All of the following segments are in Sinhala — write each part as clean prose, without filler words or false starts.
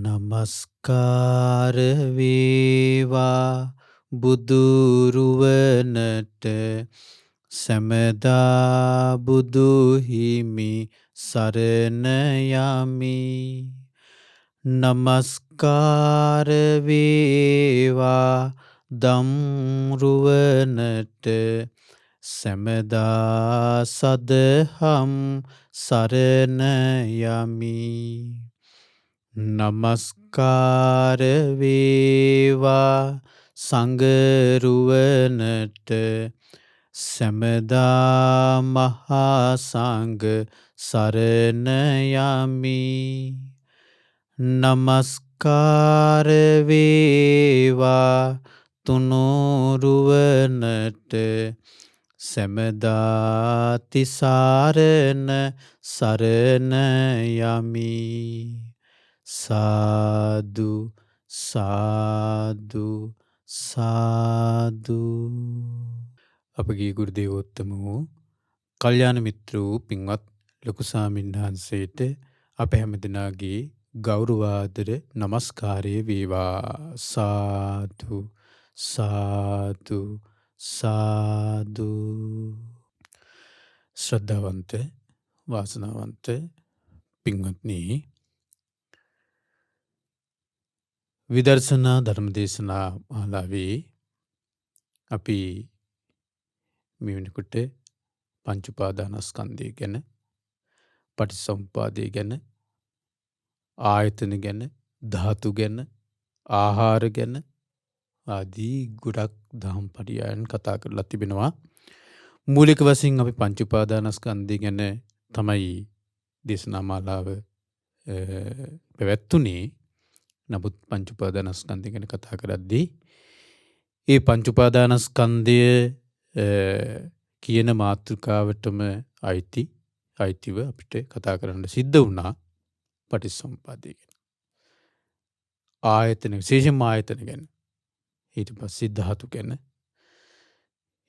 නමස්කාර වේවා බුදුරුවනට සැමදා බුදු හිමි සරණ යමි. නමස්කාර වේවා දම්රුවනට සැමදා සදහම් සරණ යමි. නමස්කාර වේවා සංඝරුවනට සැමදා මහා සංඝ සරණ යමි. නමස්කාර වේවා තුනුරුවනට සැමදා තිසරණ සරණ යමි. සාදු සාදු සාදු. අපගේ ගුරු දේවෝත්තම වූ කල්යාණ මිත්‍ර වූ පින්වත් ලොකු ස්වාමීන් වහන්සේට අප හැමදෙනාගේ ගෞරවාදර නමස්කාරය වේවා. සාදු සාදු සාදු. ශ්‍රද්ධාවන්ත වාසනාවන්ත පින්වත්නි, විදර්ශනා ධර්මදේශනා මාලාවේ අපි මේ වෙනකොට පංච උපාදානස්කන්ධය ගැන, පටිච්චසමුප්පාදය ගැන, ආයතන ගැන, ධාතු ගැන, ආහාර ගැන ආදී ගොඩක් දහම් පරයයන් කතා කරලා තිබෙනවා. මූලික වශයෙන් අපි පංච උපාදානස්කන්ධය ගැන තමයි දේශනා මාලාව පැවැත්වුණේ. නමුත් පංච උපාදානස්කන්ධය ගැන කතා කරද්දී ඒ පංච උපාදානස්කන්ධය කියන මාතෘකාවටම අයිතිව අපිට කතා කරන්න සිද්ධ වුණා පටිච්චසමුප්පාදය ගැන. ආයතන, විශේෂයෙන්ම ආයතන ගැන, ඊට පස්සේ ධාතු ගැන,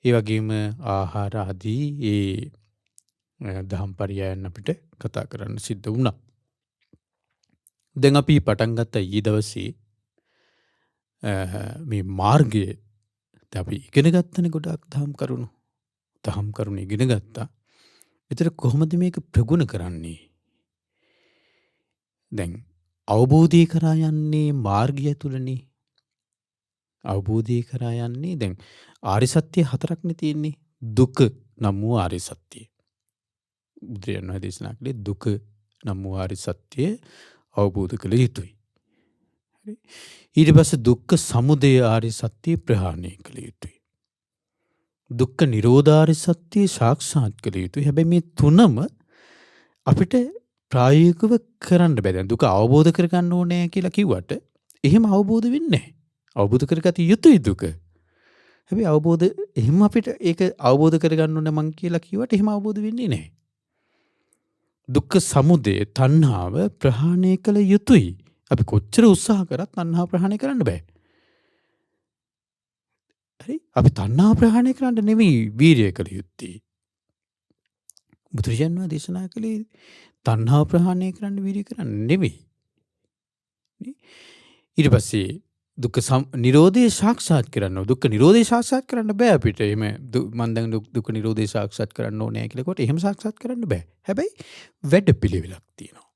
ඒ වගේම ආහාර ආදී ඒ දහම් පරයයන් අපිට කතා කරන්න සිද්ධ වුණා. දැන් අපි පටන් ගත්ත ඊ දවසේ මේ මාර්ගය අපි ඉගෙන ගත්තනේ. ගොඩක් දහම් කරුණු ඉගෙන ගත්තා. ඒතර කොහොමද මේක ප්‍රගුණ කරන්නේ? දැන් අවබෝධය කරා යන්නේ මාර්ගය තුලනේ. අවබෝධය කරා යන්නේ දැන් ආර්ය සත්‍ය හතරක්නේ තියෙන්නේ. දුක නම් වූ ආර්ය සත්‍ය. බුදුරජාණන් වහන්සේ දේශනා කළේ දුක නම් වූ ආර්ය සත්‍ය අවබෝධ කළ යුතුයි. ඊට පස්සේ දුක්ඛ සමුදය ආර්ය සත්‍ය ප්‍රහාණය කළ යුතුයි. දුක්ඛ නිරෝධ ආර්ය සත්‍ය සාක්ෂාත් කළ යුතුයි. හැබැයි මේ තුනම අපිට ප්‍රායෝගිකව කරන්න බෑ. දැන් දුක අවබෝධ කරගන්න ඕනේ කියලා කිව්වට එහෙම අවබෝධ වෙන්නේ නැහැ. අවබෝධ කරගත යුතුයි දුක. හැබැයි එහෙම අපිට ඒක අවබෝධ කරගන්න ඕනේ මං කියලා කිව්වට එහෙම අවබෝධ වෙන්නේ නැහැ. දුක්ඛ සමුදය තණ්හාව ප්‍රහාණය කළ යුතුයි. අපි කොච්චර උත්සාහ කරත් තණ්හාව ප්‍රහාණය කරන්න බෑ. හරි? අපි තණ්හාව ප්‍රහාණය කරන්න නෙවෙයි වීර්යය කළ යුත්තේ. බුදුරජාණන් වහන්සේ දේශනා කළේ තණ්හාව ප්‍රහාණය කරන්න වීර්යය කරන්න නෙවෙයි. ඊට පස්සේ දුක්ඛ නිරෝධය සාක්ෂාත් කරන්න. දුක්ඛ නිරෝධය සාක්ෂාත් කරන්න බෑ අපිට. එහෙම මම දැන් දුක්ඛ නිරෝධය සාක්ෂාත් කරන්න ඕනේ කියලා කොට එහෙම සාක්ෂාත් කරන්න බෑ. හැබැයි වැඩපිළිවෙලක් තියෙනවා.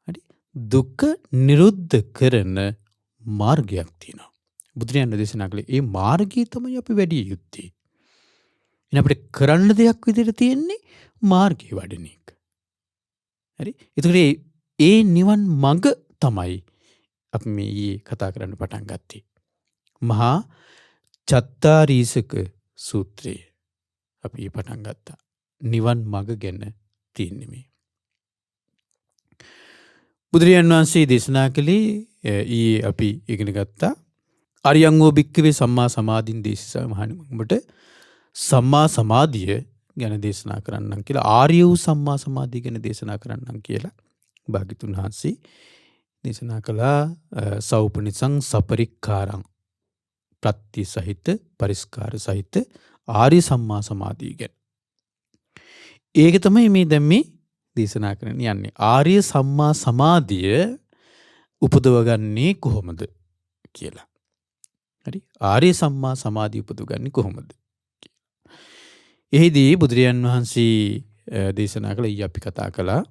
හරි? දුක්ඛ නිරුද්ධ කරන මාර්ගයක් තියෙනවා. බුදුරජාණන් දේශනා කළේ ඒ මාර්ගය තමයි අපි වැඩි යුත්තේ. එහෙනම් අපිට කරන්න දෙයක් විදිහට තියෙන්නේ මාර්ගය වඩන එක. හරි? ඒතකොට ඒ නිවන් මඟ තමයි අපි මේ කතා කරන්න පටන් ගත්තේ. මහා චත්තාරීසක සූත්‍රය අපි පටන් ගත්තා. නිවන් මඟ ගැන තියෙන්නේ මේ. බුදුරජාණන් වහන්සේ දේශනා කළේ අපි ඉගෙන ගත්තා. අරියංගෝ භික්ඛවේ සම්මා සමාධින් දේශිසා මහණෙනිට සම්මා සමාධිය ගැන දේශනා කරන්නම් කියලා, ආර්ය වූ සම්මා සමාධිය ගැන දේශනා කරන්නම් කියලා භාග්‍යතුන් වහන්සේ දේශනා කළා. සෞපනිසං සපරික්කාරං ප්‍රත්‍ය සහිත පරිස්කාර සහිත ආර්ය සම්මා සමාධිය ගැන. ඒක තමයි මේ දැන් මේ දේශනා කරන්න යන්නේ. ආර්ය සම්මා සමාධිය උපදවගන්නේ කොහොමද කියලා. හරි. ආර්ය සම්මා සමාධිය උපදවගන්නේ කොහොමද? එහිදී බුදුරජාන් වහන්සේ දේශනා කළ ඊ අපි කතා කළා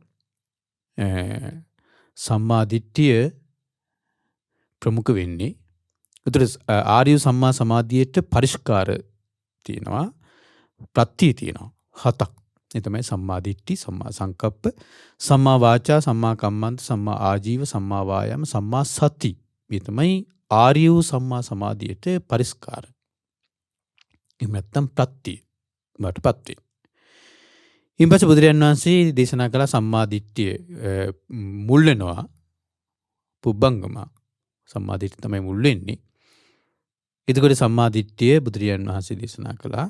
සම්මා දිට්ඨිය ප්‍රමුඛ වෙන්නේ. ඒතර ආර්ය සම්මා සමාධියට පරිස්කාර තියෙනවා, ප්‍රත්‍ය තියෙනවා 7ක්. ඒ තමයි සම්මා දිට්ඨි, සම්මා සංකප්ප, සම්මා වාචා, සම්මා කම්මන්ත, සම්මා ආජීව, සම්මා වායාම, සම්මා සති. මේ තමයි ආර්ය සම්මා සමාධියට පරිස්කාර. එහෙම නැත්නම් ප්‍රත්‍ය වටපත් වෙන්නේ. ඊපස්සේ බුදුරජාණන් වහන්සේ දේශනා කළ සම්මා දිට්ඨිය මුල් වෙනවා පුබ්බංගම. සම්මා දිට්ඨිය තමයි මුල් වෙන්නේ. එතකොට සම්මා දිට්ඨිය බුදුරජාණන් වහන්සේ දේශනා කළා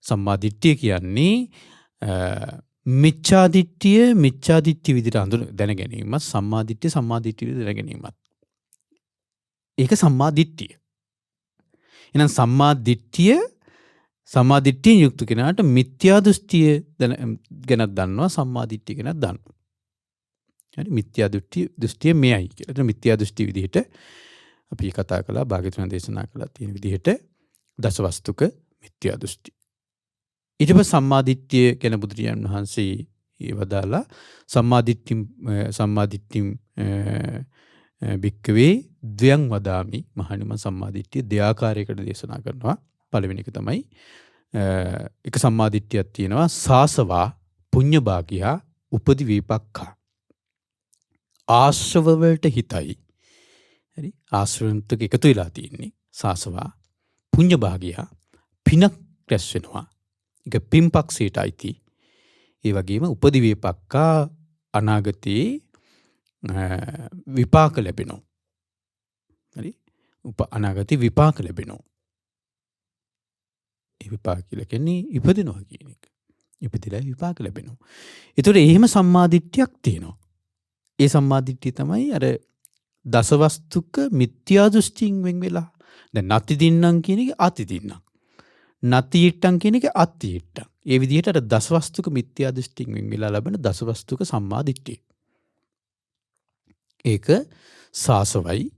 සම්මා දිට්ඨිය කියන්නේ මිච්ඡා දිට්ඨිය විදිහට දැන ගැනීමත්, සම්මා දිට්ඨිය විදිහට දැන ගැනීමත්. ඒක සම්මා දිට්ඨිය. එහෙනම් සම්මා දිට්ඨියෙන් යුක්ත කෙනාට මිත්‍යා දෘෂ්ටිය ගැනත් දන්නවා, සම්මා දිට්ඨිය ගැනත් දන්නවා. හරි. මිත්‍යා දෘෂ්ටිය මෙයයි කියලා. එතන මිත්‍යා දෘෂ්ටි විදිහට අපි කතා කළා, භාග්‍යවතුන් දේශනා කළා තියෙන විදිහට දසවස්තුක මිත්‍යා දෘෂ්ටි. ඊට පස්සේ සම්මා දිට්ඨිය ගැන බුදුරජාණන් වහන්සේ වදාලා සම්මා දිට්ඨිම් භික්ඛවේ ද්වයං වදාමි. මහණෙනි මම සම්මා දිට්ඨිය දෙආකාරයකට දේශනා කරනවා. පළවෙනි එක තමයි එක සම්මා දිට්ඨියක් තියෙනවා සාසවා පුඤ්ඤ භාගියා උපදි විපක්ඛා. ආශ්‍රව වලට හිතයි. හරි. ආශ්‍රවන්තක එකතු වෙලා තියෙන්නේ. සාසවා පුඤ්ඤ භාගියා පිනක් රැස් වෙනවා. ඒක පින්පක්ෂයට අයිති. ඒ වගේම උපදි විපක්ඛා අනාගතේ විපාක ලැබෙනවා. හරි. අනාගතේ විපාක ලැබෙනවා. ඒ විපාක කියලා කියන්නේ ඉපදිනවා කියන එක. ඉපදිලා විපාක ලැබෙනවා. ඒතකොට එහෙම සම්මාදිට්ඨියක් තියෙනවා. ඒ සම්මාදිට්ඨිය තමයි අර දසවස්තුක මිත්‍යා දෘෂ්ටියෙන් වෙන් වෙලා. දැන් නති දින්නම් කියන එක අති දින්නම්. නති ඊට්ටම් කියන එක අති ඊට්ටම්. ඒ විදිහට අර දසවස්තුක මිත්‍යා දෘෂ්ටියෙන් වෙන් වෙලා ලැබෙන දසවස්තුක සම්මාදිට්ඨිය. ඒක සාසවයි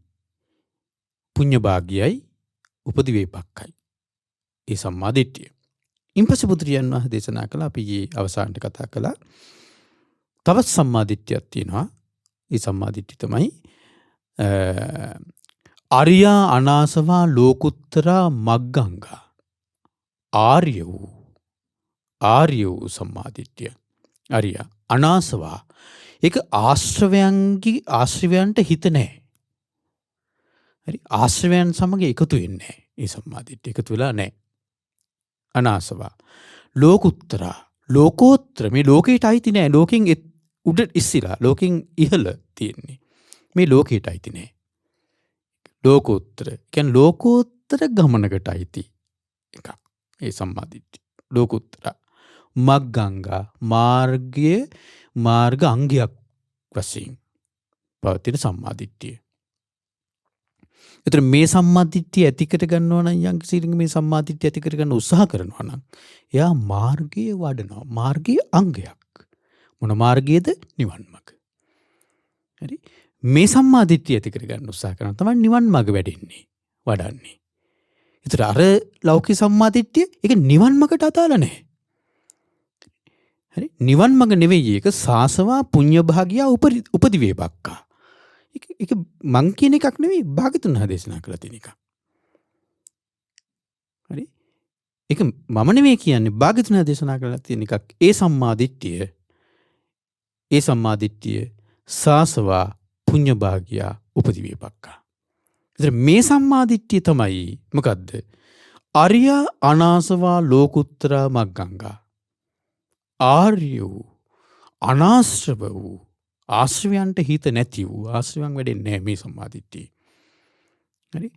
පුඤ්ඤ භාග්‍යයි උපදි වේපක්ඛයි. ඒ සම්මා දිට්ඨිය. ඊපස්සේ බුදුරජාණන් වහන්සේ දේශනා කළා අපි ඊයේ අවසානයේ කතා කළා. තවත් සම්මා දිට්ඨියක් තියෙනවා. ඒ සම්මා දිට්ඨිය තමයි අරියා අනාසවා ලෝකුත්තරා මග්ගංගා. ආර්ය වූ සම්මා දිට්ඨිය. අරියා අනාසවා. ඒක ආශ්‍රවයන්ට හිත නැහැ. හරි. ආශ්‍රවයන් සමග එකතු වෙන්නේ නැහැ. ඒ සම්මා දිට්ඨිය එකතු වෙලා නැහැ. අනාසවා. ලෝකෝත්තර මේ ලෝකයට අයිති නෑ. ලෝකෙන් උඩ ඉස්සිලා ලෝකෙන් ඉහළ තියෙන්නේ. මේ ලෝකයට අයිති නෑ. ලෝකෝත්තර කියන්නේ ලෝකෝත්තර ගමනකට අයිති එකක්. ඒ සම්මා දිට්ඨිය. ලෝකෝත්තර මග්ගංගා මාර්ග අංගයක් වශයෙන් පවතින සම්මා දිට්ඨිය. ඒතර මේ සම්මා දිට්ඨිය ඇති කර ගන්නවා නම් යම් කිසි කෙනෙක් මේ සම්මා දිට්ඨිය ඇති කර ගන්න උත්සාහ කරනවා නම් එයා මාර්ගයේ වඩනවා. මාර්ගයේ අංගයක්. මොන මාර්ගයේද? නිවන් මඟ. හරි. මේ සම්මා දිට්ඨිය ඇති කර ගන්න උත්සාහ කරන තමයි නිවන් මඟ වැඩෙන්නේ, වඩන්නේ. ඒතර අර ලෞකික සම්මා දිට්ඨිය ඒක නිවන් මඟට අදාළ නැහැ. හරි. නිවන් මඟ නෙවෙයි ඒක සාසවා පුඤ්ඤ භාගියා උපදි වේපක්ඛා. ඒක මං කියන එකක් නෙවෙයි භාග්‍යතුන් දේශනා කළා තියෙන එකක්. හරි. ඒක මම නෙවෙයි කියන්නේ භාග්‍යතුන් දේශනා කළා තියෙන එකක්. ඒ සම්මා දිට්ඨිය සාසවා පුඤ්ඤ භාගියා උපදි වේපක්ඛා. ඒතර මේ සම්මා දිට්ඨිය තමයි මොකද්ද? අරියා අනාසවා ලෝකුත්තරා මග්ගංගා. ආර්ය වූ අනාශ්‍රව වූ ආශ්‍රවයන්ට හිත නැති වූ ආශ්‍රවයන් වැඩෙන්නේ නැහැ මේ සම්මා දිට්ඨිය. හරි.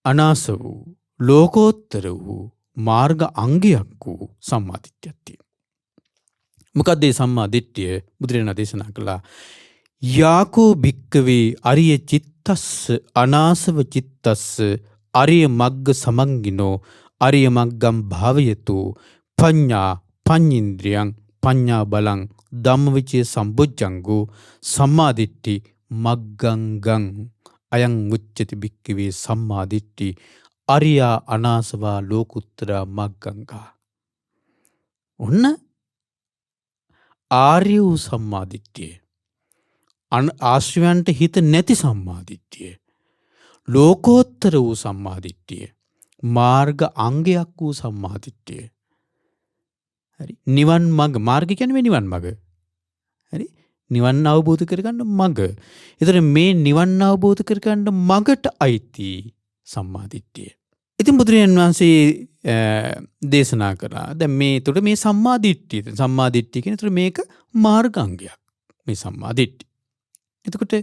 අනාස වූ ලෝකෝත්තර වූ මාර්ග අංගයක් වූ සම්මා දිට්ඨියක් තියෙනවා. මොකක්ද මේ සම්මා දිට්ඨිය? බුදුරජාණන් දේශනා කළා යාකෝ භික්කවේ අරිය චිත්තස්ස අනාසව චිත්තස්ස අරිය මග්ග සමංගිනෝ අරිය මග්ගම් භාවයතු පඤ්ඤා පඤ්ඤින්ද්‍රියං පඤ්ඤා බලං ධම්මවිචේ සම්බොජ්ජංගෝ සම්මාදිට්ඨි මග්ගංගං අයං උච්චති භික්ඛවේ සම්මා දිට්ඨි අරියා අනාසවා ලෝකුත්තරා මග්ගංගා. ඔන්න ආර්ය වූ සම්මා දිට්ඨිය. ආශ්‍රවයන්ට හිත නැති සම්මා දිට්ඨිය. ලෝකෝත්තර වූ සම්මා දිට්ඨිය. මාර්ග අංගයක් වූ සම්මා දිට්ඨිය. හරි. නිවන් මඟ. මාර්ග කියන්නේ නිවන් මඟ. හරි. නිවන් අවබෝධ කරගන්න මඟ. ඒතර මේ නිවන් අවබෝධ කරගන්න මඟට අයිති සම්මා දිට්ඨිය. ඉතින් බුදුරජාණන් වහන්සේ දේශනා කළා. දැන් මේ උඩ මේ සම්මා දිට්ඨිය. සම්මා දිට්ඨිය කියන උතර මේක මාර්ගාංගයක්. මේ සම්මා දිට්ඨිය. එතකොට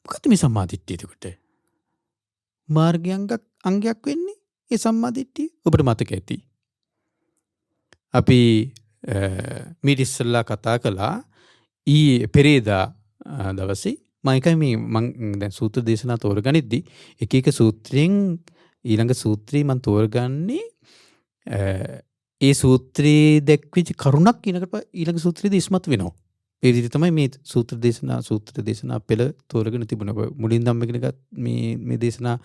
මොකක්ද මේ සම්මා දිට්ඨිය එතකොට? මාර්ගාංගයක් අංගයක් වෙන්නේ ඒ සම්මා දිට්ඨිය. ඔබට මතක ඇති. අපි මීට ඉස්සෙල්ලා කතා කළා පෙරේදා දවසේ මම දැන් සූත්‍ර දේශනා තෝරගනිද්දි එක එක සූත්‍රයෙන් ඊළඟ සූත්‍රය මම තෝරගන්නේ ඒ සූත්‍රයේ දැක්විච්ච කරුණක් ඊළඟ සූත්‍රයේදී ඉස්මතු වෙනවා. ඒ විදිහට තමයි මේ සූත්‍ර දේශනා පෙළ තෝරගෙන තිබුණා. මුලින් ධම්ම ඉගෙනගත් මේ දේශනා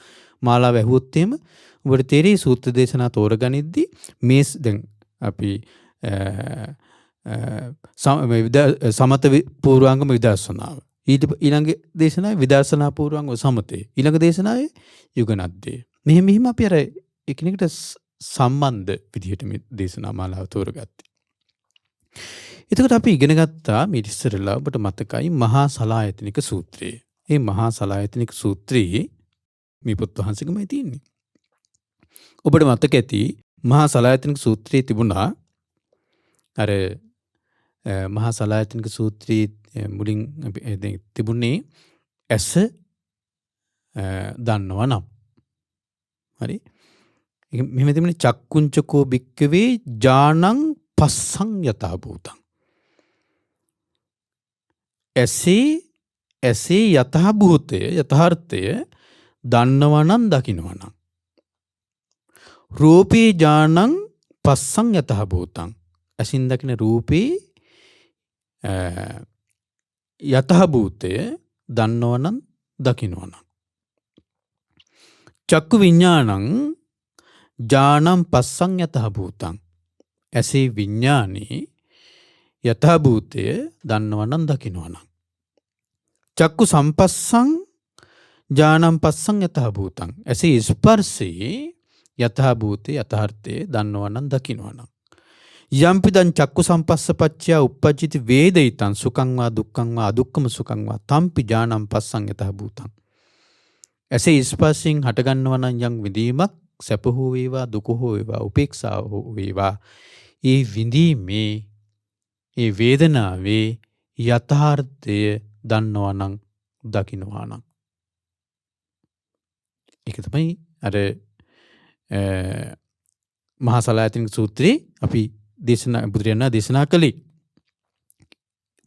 මාලාව ඇහුවොත් එහෙම ඔබට තේරෙයි සූත්‍ර දේශනා තෝරගනිද්දි මේ දැන් අපි සමත පූර්වාංගම විදර්ශනාව. ඊළඟ දේශනාවේ විදර්ශනා පූර්වාංගම සමතේ. ඊළඟ දේශනාවේ යුගනද්දේ. මෙහෙම අපි අර එකිනෙකට සම්බන්ධ විදිහට මේ දේශනා මාලාව තෝරගත්තේ. එතකොට අපි ඉගෙන ගත්තා මේ ඉස්සරලා ඔබට මතකයි මහා සලායතනික සූත්‍රය. මේ මහා සලායතනික සූත්‍රයේ මේ පොත් වහන්සේගමයි තියෙන්නේ. ඔබට මතක ඇති මහා සලායතනික සූත්‍රයේ තිබුණා අර මහා සලායතනික සූත්‍රයේ මුලින් තිබුණේ ඇස දන්නවා නම්. හරි. මෙහෙම තිබුණේ චක්කුංචකෝ භික්කවේ ඥානං පස්සං යතා භූතං. ඇසේ යතහ භූතය යථාර්ථය දන්නවා නම් දකින්නවා නම්. රූපේ ඥානං පස්සං යතහ භූතං. ඇසින් දකින රූපේ යතහ භූතය දන්නවා නම් දකින්නවා නම්. චක්කු විඥානං ඥානං පස්සං යතහ භූතං. ඇසේ විඥානේ යතහ භූතය දන්නවා නම් දකින්නවා නම්. චක්කු සම්පස්සං ඥානං පස්සං යතහ භූතං. ඇසේ ස්පර්ශේ යතහ භූතේ යථාර්ථය දන්නවා නම් දකින්නවා නම්. යම්පිදං චක්කු සම්පස්සපච්චය උප්පජ්ජති වේදිතං සුඛං වා දුක්ඛං වා අදුක්ඛම සුඛං වා තම්පි ඥානං පස්සං යතහ භූතං. ඇසේ ස්පර්ශයෙන් හටගන්නවා නම් යම් විඳීමක් සැප හෝ වේවා දුක හෝ වේවා උපේක්ෂාව හෝ වේවා ඒ විඳීමේ ඒ වේදනාවේ යථාර්ථය දන්නවා නම් දකින්නවා නම්. ඒක තමයි අර මහා සලායතනික සූත්‍රයේ අපි බුදුරජාණන් දේශනා කළේ.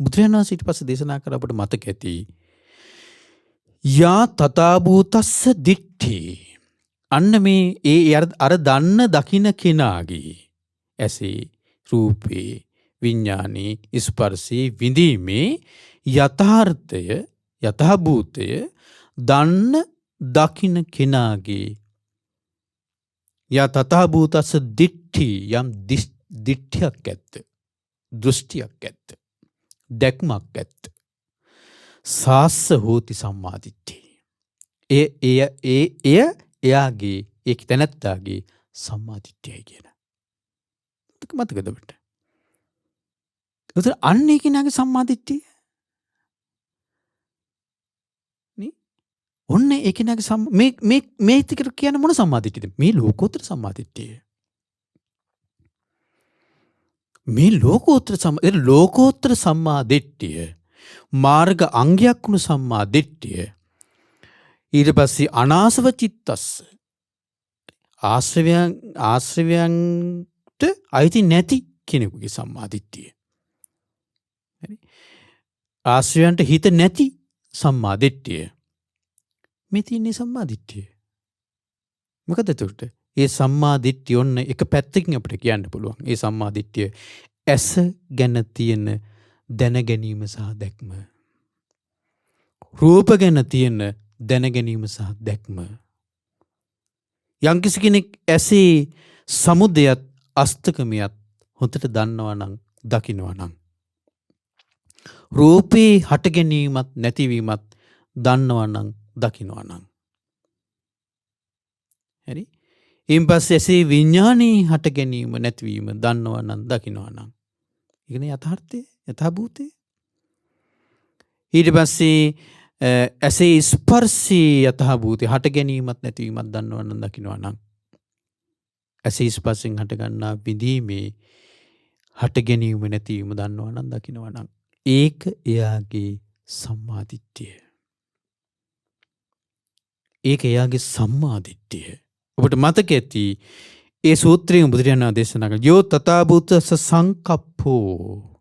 බුදුරජාණන් ඊට පස්සේ දේශනා කර අපට මතක ඇති යා තථාභූතස්ස දිට්ඨි. අන්න මේ අර දන්න දකින්න කෙනාගේ ඇසේ රූපේ විඥානේ ස්පර්ශේ විඳීමේ යථාර්ථය යථාභූතය දන්න දකින්න කෙනාගේ යා තථාභූතස්ස දිට්ඨි යම් දිට්ඨියක් ඇත්ත දෘෂ්ටියක් ඇත්ත දැක්මක් ඇත්ත සාස්ස හෝති සම්මා දිට්ඨි. එයාගේ ඒ තැනැත්තාගේ සම්මා දිට්ඨියයි කියන. මතකද ඔබට? උතර අන්න ඒ කෙනාගේ සම්මා දිට්ඨිය. නේ? ඔන්න ඒ කෙනාගේ මේ ටික කියන්නේ මොන සම්මා දිට්ඨියද? මේ ලෝකෝත්තර සම්මා දිට්ඨිය. මේ ලෝකෝත්තර සම්මා දිට්ඨිය මාර්ග අංගයක් වුණු සම්මා දිට්ඨිය ඊට පස්සේ අනාසව චිත්තස්ස ආශ්‍රවයන්ට අයිති නැති කෙනෙකුගේ සම්මා දිට්ඨිය. ආශ්‍රවයන්ට හිත නැති සම්මා දිට්ඨිය. මේ තියෙන්නේ සම්මා දිට්ඨිය. මොකද එතකොට ඒ සම්මා දිට්ඨිය ඔන්න එක පැත්තකින් අපිට කියන්න පුළුවන්. ඒ සම්මා දිට්ඨිය ඇස ගැන තියෙන දැන ගැනීම සහ දැක්ම. රූප ගැන තියෙන දැනගැනීම සහ දැක්ම. යම්කිසි කෙනෙක් ඇසේ සමුදයත් අස්තකමියත් හොඳට දන්නවා නම් දකිනවා නම් රූපේ හට ගැනීමත් නැතිවීමත් දන්නවා නම් දකිනවා නම් හරි ඊන් පස්සේ ඇසේ විඥානයේ හට ගැනීම නැතිවීම දන්නවා නම් දකිනවා නම් ඉගෙන යථාර්ථය යථාභූතය ඊට පස්සේ ඇසේ ස්පර්ශී යථාභූතය හට ගැනීමත් නැතිවීමත් දන්නවා නම් දකිනවා නම් ඇසේ ස්පර්ශයෙන් හටගන්නා විඳීමේ හට ගැනීම නැතිවීම දන්නවා නම් දකිනවා නම් ඒක එයාගේ සම්මාදිට්ඨිය. ඒක එයාගේ සම්මාදිට්ඨිය. ඔබට මතක ඇති ඒ සූත්‍රයෙන් බුදුරජාණන් දේශනා කළ යෝ තථාභූතස්ස සංකප්පෝ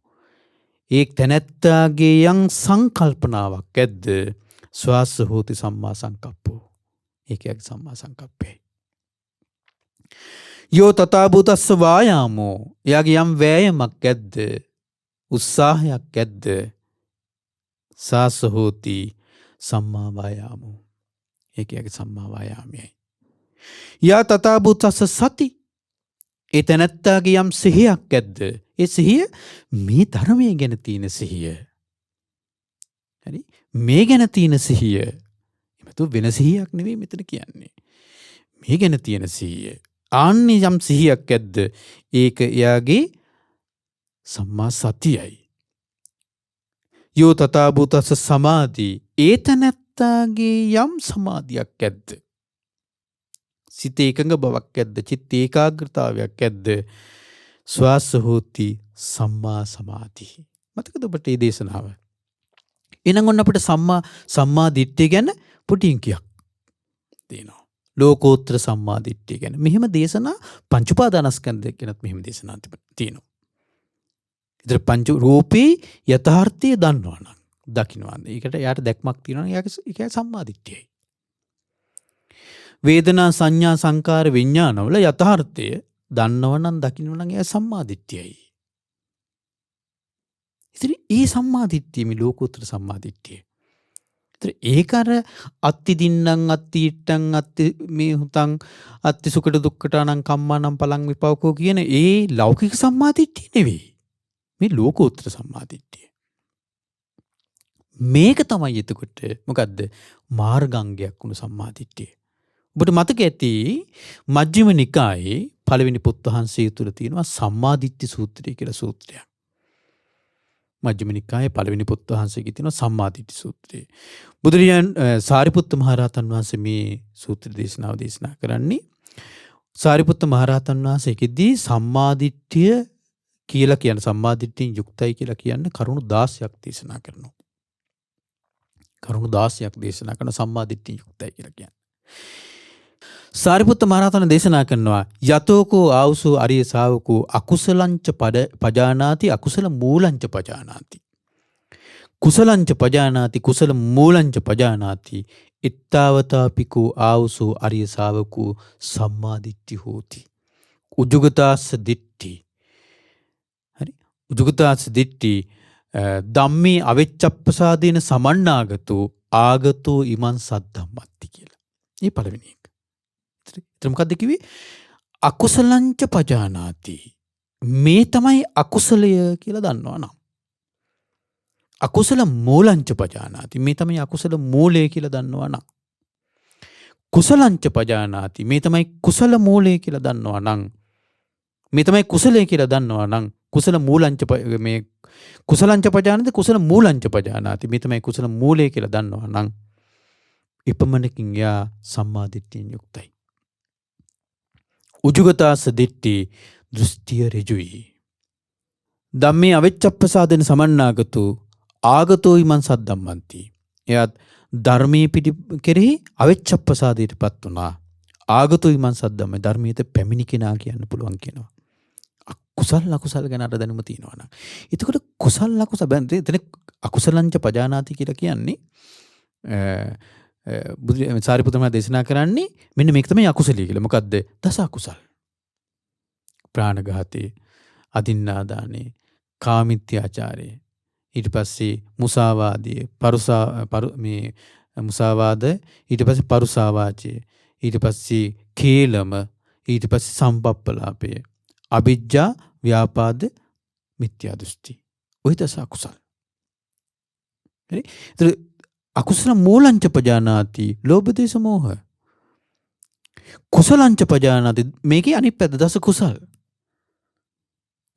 ඒ තැනැත්තාගේ යම් සංකල්පනාවක් ඇද්ද ස්වාස්ස හෝති සම්මා සංකප්පෝ ඒක එයාගේ සම්මා සංකප්පයයි. යෝ තථාභූතස්ස වායාමෝ එයාගේ යම් වෑයමක් ඇද්ද උත්සාහයක් ඇද්ද සාස හෝති සම්මා වායාමෝ ඒක එයාගේ සම්මා වායාමයයි. යා තථාභූතස්ස සති ඒ තැනැත්තාගේ යම් සිහියක් ඇද්ද ඒ සිහිය මේ ධර්මයේ ගැන තියෙන සිහිය. හරි මේ ගැන තියෙන සිහිය. එමෙතු වෙන සිහියක් නෙවෙයි මෙතන කියන්නේ. මේ ගැන තියෙන සිහිය. ආන්නේ යම් සිහියක් ඇද්ද ඒක එයාගේ සම්මා සතියයි. යෝ තථාභූතස්ස සමාධි ඒ තැනැත්තාගේ යම් සමාධියක් ඇද්ද සිත එකඟ බවක් ඇද්ද චිත්ත ඒකාග්‍රතාවයක් ඇද්ද ස්වාස හෝති සම්මා සමාධි. මතකද ඔබට මේ දේශනාව? එහෙනම් ඔන්න අපිට සම්මා දිට්ඨිය ගැන පුටින් කියක් දෙනවා. ලෝකෝත්තර සම්මා දිට්ඨිය ගැන. මෙහෙම දේශනා පංච උපාදානස්කන්ධය ගැනත් මෙහෙම දේශනා තියෙනවා. ඉතින් පංච රූපේ යථාර්ථය දන්නවා නම් දකින්නවා. ඒකට යාට දැක්මක් තියෙනවා නම් ඒකයි සම්මා දිට්ඨියයි. වේදනා සංඥා සංකාර විඥානවල යථාර්ථය දන්නවනම් දකින්නවනම් ඒ සම්මාදිට්ඨියයි. ඉතින් ඒ සම්මාදිට්ඨිය මේ ලෝකෝත්තර සම්මාදිට්ඨිය. ඉතින් ඒක අර අත්ති දින්නම් අත්ති ඉට්ටම් අත්ති මේ හුතං අත්ති සුකට දුක්කට අනං කම්මානම් පලං විපාකෝ කියන ඒ ලෞකික සම්මාදිට්ඨිය නෙවෙයි. මේ ලෝකෝත්තර සම්මාදිට්ඨිය. මේක තමයි එතකොට මොකද්ද? මාර්ගාංගයක් වුණු සම්මාදිට්ඨිය. ඔබට මතක ඇති මජ්ක්‍ධිම නිකායේ පළවෙනි පොත් වහන්සේ තුල තියෙනවා සම්මාදිට්ඨි සූත්‍රය කියලා සූත්‍රයක්. මජ්ක්‍ධිම නිකායේ පළවෙනි පොත් වහන්සේගේ තියෙනවා සම්මාදිට්ඨි සූත්‍රය. බුදුරජාණන් සාරිපුත්ත මහරහතන් වහන්සේ මේ සූත්‍ර දේශනාව දේශනා කරන්නේ සාරිපුත්ත මහරහතන් වහන්සේකෙදී සම්මාදිට්ඨිය කියලා කියන සම්මාදිට්ඨියෙන් යුක්තයි කියලා කියන්නේ කරුණු 16ක් දේශනා කරනවා. කරුණු 16ක් දේශනා කරන සම්මාදිට්ඨියෙන් යුක්තයි කියලා කියන්නේ. සාරිපුත්ත මහරහතන් දේශනා කරනවා යතෝකෝ ආවුසෝ අරිය ශාවකෝ අකුසලංච පජානාති අකුසල මූලංච පජානාති කුසලංච පජානාති කුසල මූලංච පජානාති ඉත්තාවතාපිකෝ ආවුසෝ අරිය ශාවකෝ සම්මාදිට්ඨි හෝති උජුගතාස්ස දිට්ඨි. හරි උජුගතාස්ස දිට්ඨි ධම්මේ අවෙච්ඡප්පසාදේන සමන්නාගතෝ ආගතෝ ඉමං සද්ධම්මත්ති කියලා. මේ පළවෙනි එක. ඊට මොකක්ද කිව්වේ? අකුසලංච පජානාති. මේ තමයි අකුසලය කියලා දන්නවා නම්. අකුසල මූලංච පජානාති. මේ තමයි අකුසල මූලය කියලා දන්නවා නම්. කුසලංච පජානාති. මේ තමයි කුසල මූලය කියලා දන්නවා නම්. මේ තමයි කුසලය කියලා දන්නවා නම් කුසල මූලංච මේ කුසලංච පජානාති කුසල මූලංච පජානාති. මේ තමයි කුසල මූලය කියලා දන්නවා නම් ඉපමණකින් යා සම්මාදිට්ඨියෙන් යුක්තයි. උජුගතාස දිට්ඨි දෘෂ්ටිය ඍජුයි. ධම්මේ අවෙච්ඡප්පසාදෙන සමන්නාගතෝ ආගතෝ ඉමං සද්ධම්මන්ති. එයත් ධර්මයේ පිටි කෙරෙහි අවෙච්ඡප්පසාදයටපත් වුණා. ආගතෝ ඉමං සද්ධම්ම ධර්මයට පැමිණි කෙනා කියන්න පුළුවන් කියනවා. කුසල අකුසල ගැන අර දැනුම තියෙනවා නම්. එතකොට කුසල අකුසල බැලුවේ එතන අකුසලංච පජානාති කියලා කියන්නේ සාරිපුත්ත මහා දේශනා කරන්නේ මෙන්න මේක තමයි අකුසලිය කියලා. මොකද්ද? දස අකුසල්. ප්‍රාණඝාතේ, අදින්නාදානේ, කාමිත්‍යාචාරේ, ඊට පස්සේ මුසාවාදය, මේ මුසාවාද, ඊට පස්සේ පරුසාවාචය, ඊට පස්සේ කේලම, ඊට පස්සේ සම්පප්පලාපය, අවිජ්ජා, ව්‍යාපාද, මිත්‍යා දෘෂ්ටි. ඔය දස අකුසල්. හරි? ඒතර අකුසල මූලංච පජානාති ලෝභ දේශ මොහ. කුසලංච පජානාති මේකේ අනිත් පැත්ත දස කුසල්.